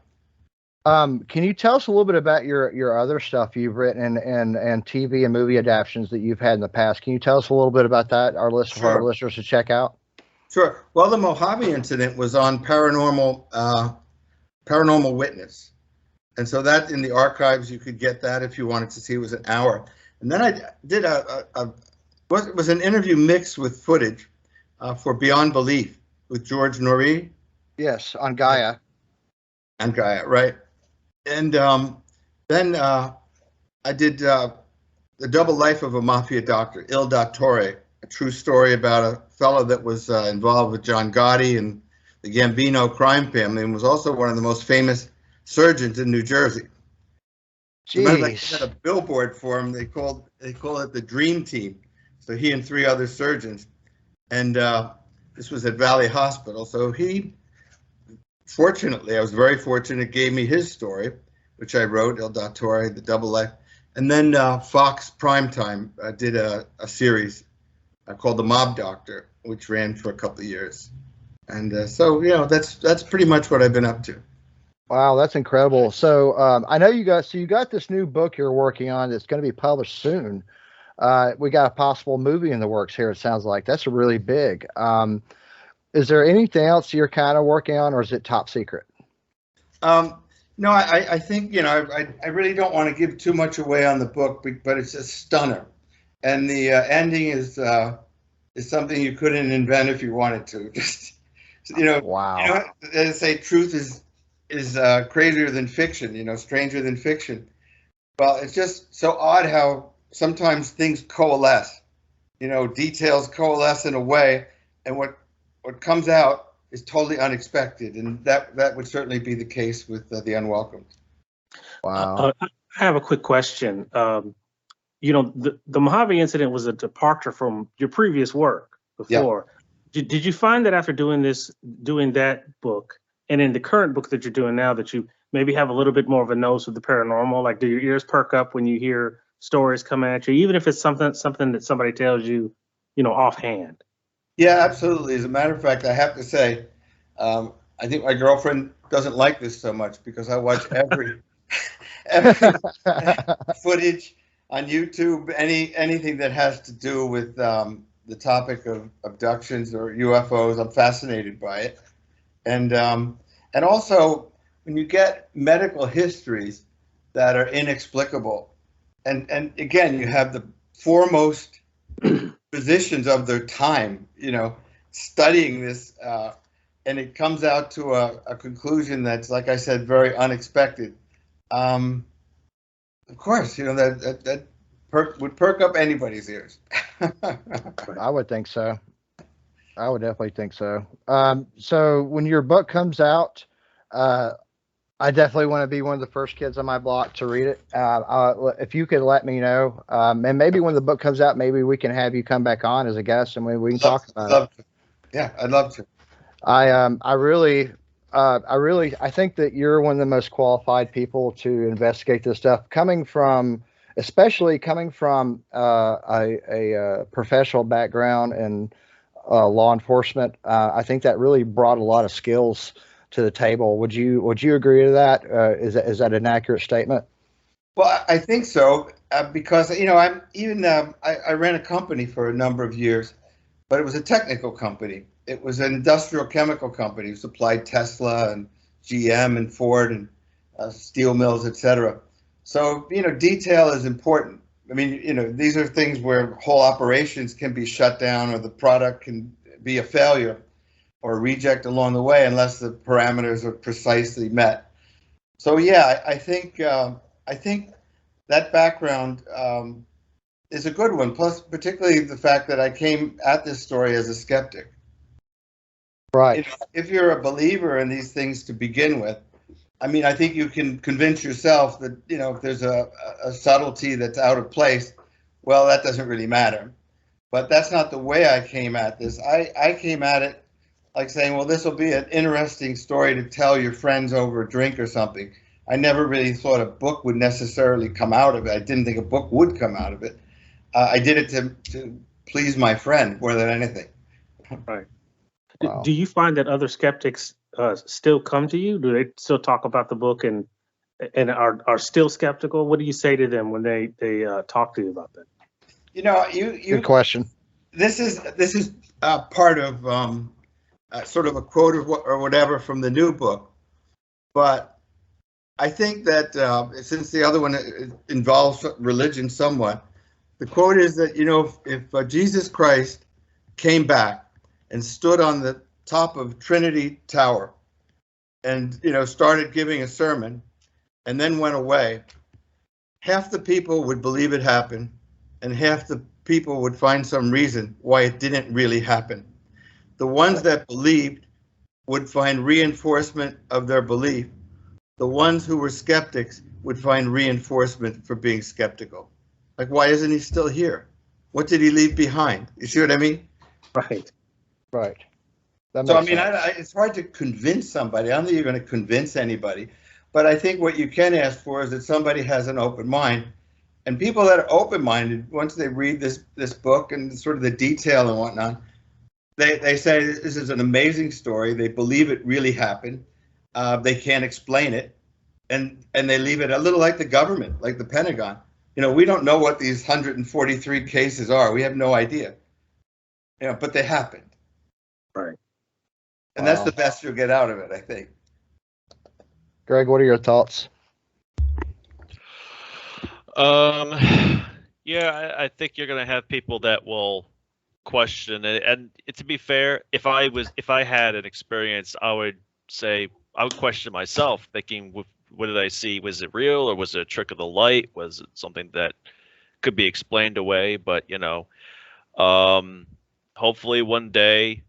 Can you tell us a little bit about your other stuff you've written and TV and movie adaptations that you've had in the past? Can you tell us a little bit about that? For our listeners to check out. Sure. Well, the Mojave Incident was on Paranormal Witness, and so that in the archives you could get that if you wanted to see. It was an hour, and then I did it was an interview mixed with footage for Beyond Belief with George Norrie. Yes, on Gaia. On Gaia, right? And then I did The Double Life of a Mafia Doctor, Il Dottore, a true story about a fellow that was involved with John Gotti and the Gambino crime family, and was also one of the most famous surgeons in New Jersey. They had a billboard for him. They call it the Dream Team. So he and 3 other surgeons, and this was at Valley Hospital. So he, fortunately, I was very fortunate, gave me his story, which I wrote, Il Dottore, The Double Life. And then Fox Primetime did a series called The Mob Doctor, which ran for a couple of years. And so, that's pretty much what I've been up to. Wow, that's incredible. So I know you got this new book you're working on that's going to be published soon. We got a possible movie in the works here, it sounds like. That's really big. Is there anything else you're kind of working on, or is it top secret? No, I think, I really don't want to give too much away on the book, but it's a stunner. And the ending is something you couldn't invent if you wanted to. Just, wow. They say truth is crazier than fiction, stranger than fiction. Well, it's just so odd how sometimes things coalesce, details coalesce in a way, and what comes out is totally unexpected, and that would certainly be the case with The Unwelcomed. Wow. I have a quick question. The Mojave Incident was a departure from your previous work before. Yeah. Did you find that after doing that book, and in the current book that you're doing now, that you maybe have a little bit more of a nose for the paranormal? Like, do your ears perk up when you hear stories coming at you, even if it's something that somebody tells you, offhand? Yeah, absolutely. As a matter of fact, I have to say, I think my girlfriend doesn't like this so much because I watch every footage on YouTube, anything that has to do with the topic of abductions or UFOs. I'm fascinated by it, and also when you get medical histories that are inexplicable, and again, you have the foremost physicians of their time, studying this, and it comes out to a conclusion that's, like I said, very unexpected. Of course, that would perk up anybody's ears. I would think so. I would definitely think so. So when your book comes out, I definitely want to be one of the first kids on my block to read it. If you could let me know, and maybe when the book comes out, maybe we can have you come back on as a guest and we can talk about it. Yeah, I'd love to. I think that you're one of the most qualified people to investigate this stuff, especially coming from a professional background and law enforcement. I think that really brought a lot of skills to the table. Would you agree to that? Is that an accurate statement? Well, I think so, because I ran a company for a number of years, but it was a technical company. It was an industrial chemical company. It supplied Tesla and GM and Ford and steel mills, etc. So detail is important. I mean, these are things where whole operations can be shut down or the product can be a failure. or reject along the way unless the parameters are precisely met. So yeah, I think that background is a good one. Plus, particularly the fact that I came at this story as a skeptic. Right. If you're a believer in these things to begin with, I mean, I think you can convince yourself that, if there's a subtlety that's out of place, well, that doesn't really matter. But that's not the way I came at this. I came at it like saying, well, this will be an interesting story to tell your friends over a drink or something. I never really thought a book would necessarily come out of it. I didn't think a book would come out of it. I did it to please my friend more than anything. Right. Wow. Do you find that other skeptics still come to you? Do they still talk about the book and are still skeptical? What do you say to them when they talk to you about that? Good question. This is part of sort of a quote or whatever from the new book, but I think that since the other one involves religion somewhat, the quote is that if Jesus Christ came back and stood on the top of Trinity Tower and started giving a sermon and then went away, half the people would believe it happened and half the people would find some reason why it didn't really happen. The ones that believed would find reinforcement of their belief. The ones who were skeptics would find reinforcement for being skeptical. Like, why isn't he still here? What did he leave behind? You see what I mean? Right. Right. So, I mean, it's hard to convince somebody. I don't think you're going to convince anybody. But I think what you can ask for is that somebody has an open mind. And people that are open-minded, once they read this book and sort of the detail and whatnot, they say this is an amazing story. They believe it really happened. They can't explain it. And they leave it a little like the government, like the Pentagon. We don't know what these 143 cases are. We have no idea. But they happened. Right. And that's the best you'll get out of it, I think. Greg, what are your thoughts? Yeah, I think you're going to have people that will question it. And to be fair, if I had an experience, I would question myself, thinking, what did I see? Was it real, or was it a trick of the light? Was it something that could be explained away? But hopefully one day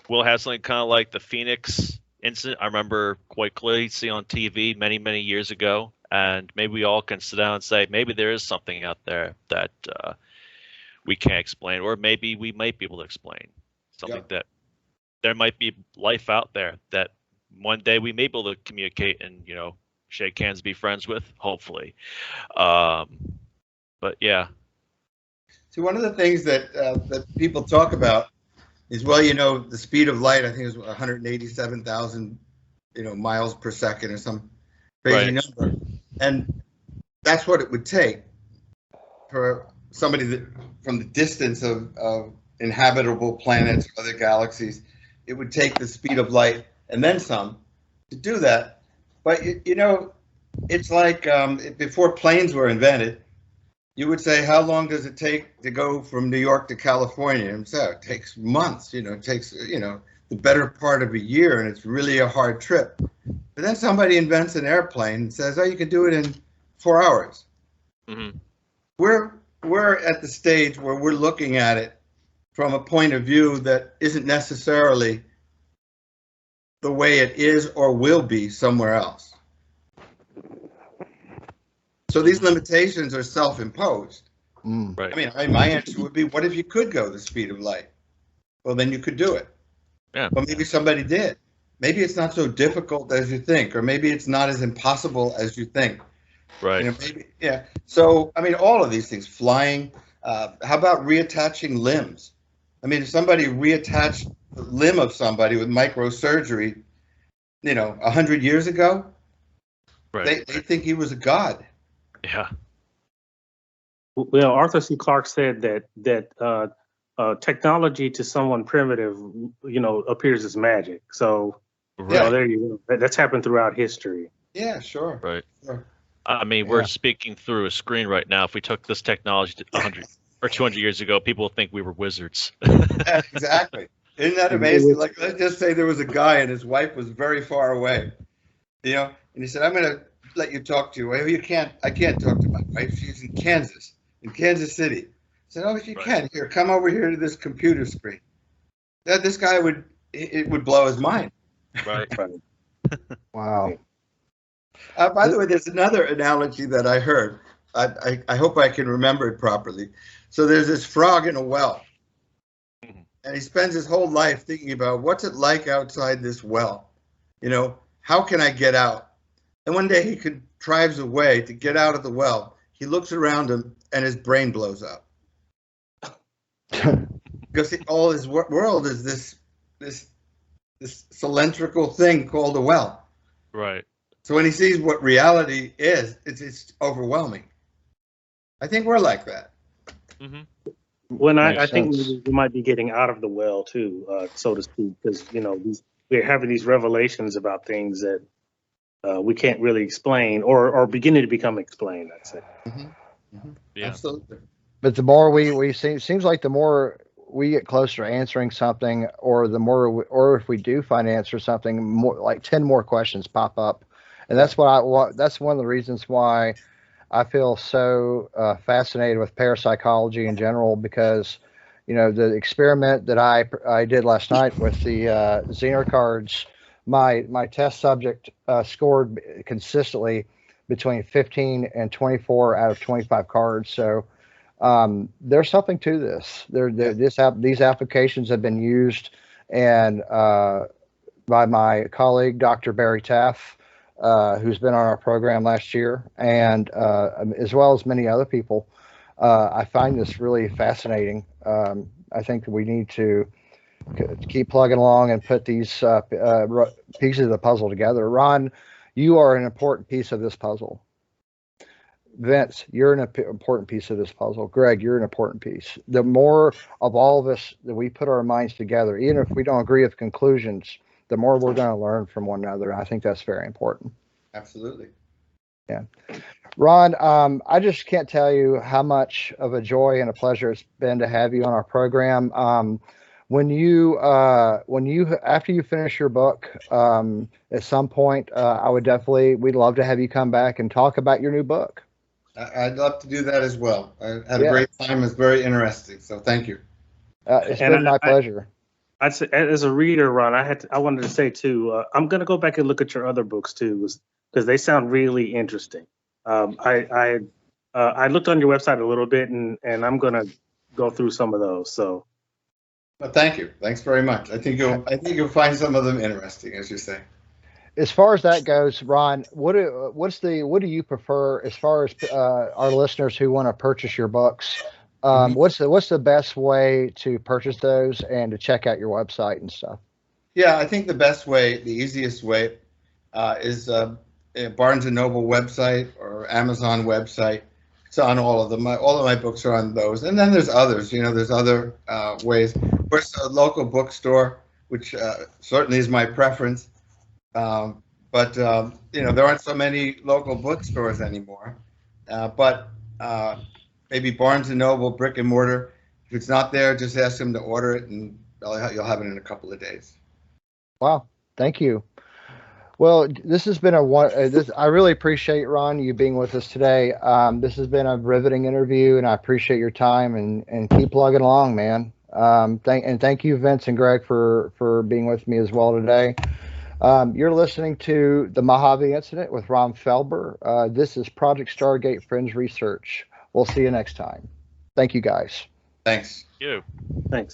we'll have something kind of like the Phoenix incident. I remember quite clearly seeing on TV many, many years ago, and maybe we all can sit down and say, maybe there is something out there that we can't explain, or maybe we might be able to explain something that there might be life out there that one day we may be able to communicate and, shake hands, be friends with, hopefully. But yeah. See, one of the things that people talk about is, the speed of light, I think it was 187,000, miles per second or some crazy number. And that's what it would take for somebody that, from the distance of inhabitable planets or other galaxies, it would take the speed of light and then some to do that. But, it's like before planes were invented, you would say, how long does it take to go from New York to California? And so it takes months, it takes, the better part of a year, and it's really a hard trip. But then somebody invents an airplane and says, oh, you can do it in 4 hours. Mm-hmm. We're at the stage where we're looking at it from a point of view that isn't necessarily the way it is or will be somewhere else. So these limitations are self-imposed. Right. I mean, my answer would be, what if you could go the speed of light? Well, then you could do it. Yeah. Well, maybe somebody did. Maybe it's not so difficult as you think, or maybe it's not as impossible as you think. Right. Maybe, yeah. So, I mean, all of these things, flying. How about reattaching limbs? I mean, if somebody reattached the limb of somebody with microsurgery, 100 years ago, they think he was a god. Yeah. Well, Arthur C. Clarke said that technology to someone primitive, appears as magic. So, there you go. That's happened throughout history. Yeah, sure. Right. Sure. I mean, we're speaking through a screen right now. If we took this technology to Or 200 years ago, people think we were wizards. Yeah, exactly. Isn't that amazing? Like, let's just say there was a guy and his wife was very far away, and he said, "I'm going to let you talk to your wife." I can't talk to my wife. She's in Kansas City. I said, "Oh, if you can, here, come over here to this computer screen." This guy it would blow his mind. Right. Wow. By the way, there's another analogy that I heard. I hope I can remember it properly. So there's this frog in a well, and he spends his whole life thinking about what's it like outside this well. How can I get out? And one day he contrives a way to get out of the well. He looks around him, and his brain blows up. Because all his world is this cylindrical thing called a well. Right. So when he sees what reality is, it's overwhelming. I think we're like that. Mm-hmm. When I think we might be getting out of the well too, so to speak, because we're having these revelations about things that we can't really explain or beginning to become explained. I'd say. Mm-hmm. Mm-hmm. Yeah. Absolutely. But the more we see, it seems like the more we get closer to answering something, or the more, or if we do find an answer to something, more like 10 more questions pop up, and that's that's one of the reasons why I feel so fascinated with parapsychology in general, because the experiment that I did last night with the Zener Cards, my test subject scored consistently between 15 and 24 out of 25 cards. So there's something to this. These applications have been used, and by my colleague Dr. Barry Taff, who's been on our program last year, and as well as many other people. I find this really fascinating. I think we need to keep plugging along and put these pieces of the puzzle together. Ron, you are an important piece of this puzzle. Vince, you're an important piece of this puzzle. Greg, you're an important piece. The more of all of us that we put our minds together, even if we don't agree with conclusions, the more we're going to learn from one another. I think that's very important. Absolutely. Yeah. Ron, I just can't tell you how much of a joy and a pleasure it's been to have you on our program. When you after you finish your book, at some point, we'd love to have you come back and talk about your new book. I'd love to do that as well. I had a great time. It's very interesting. So thank you. It's been my pleasure. I'd say, as a reader, Ron, I wanted to say too, I'm going to go back and look at your other books too, because they sound really interesting. I looked on your website a little bit, and I'm going to go through some of those. So, well, thank you. Thanks very much. I think you'll find some of them interesting, as you say. As far as that goes, Ron, what do you prefer as far as our listeners who want to purchase your books? What's the best way to purchase those and to check out your website and stuff? Yeah, I think the easiest way is Barnes & Noble website or Amazon website. It's on all of them. All of my books are on those. And then there's others. There's other ways. Of course, a local bookstore, which certainly is my preference. But there aren't so many local bookstores anymore. But maybe Barnes & Noble, brick and mortar. If it's not there, just ask them to order it, and you'll have it in a couple of days. Wow. Thank you. Well, this has been I really appreciate, Ron, you being with us today. This has been a riveting interview, and I appreciate your time, and keep plugging along, man. Thank you, Vince and Greg, for being with me as well today. You're listening to the Mojave Incident with Ron Felber. This is Project Stargate Fringe Research. We'll see you next time. Thank you, guys. Thanks. You. Thanks.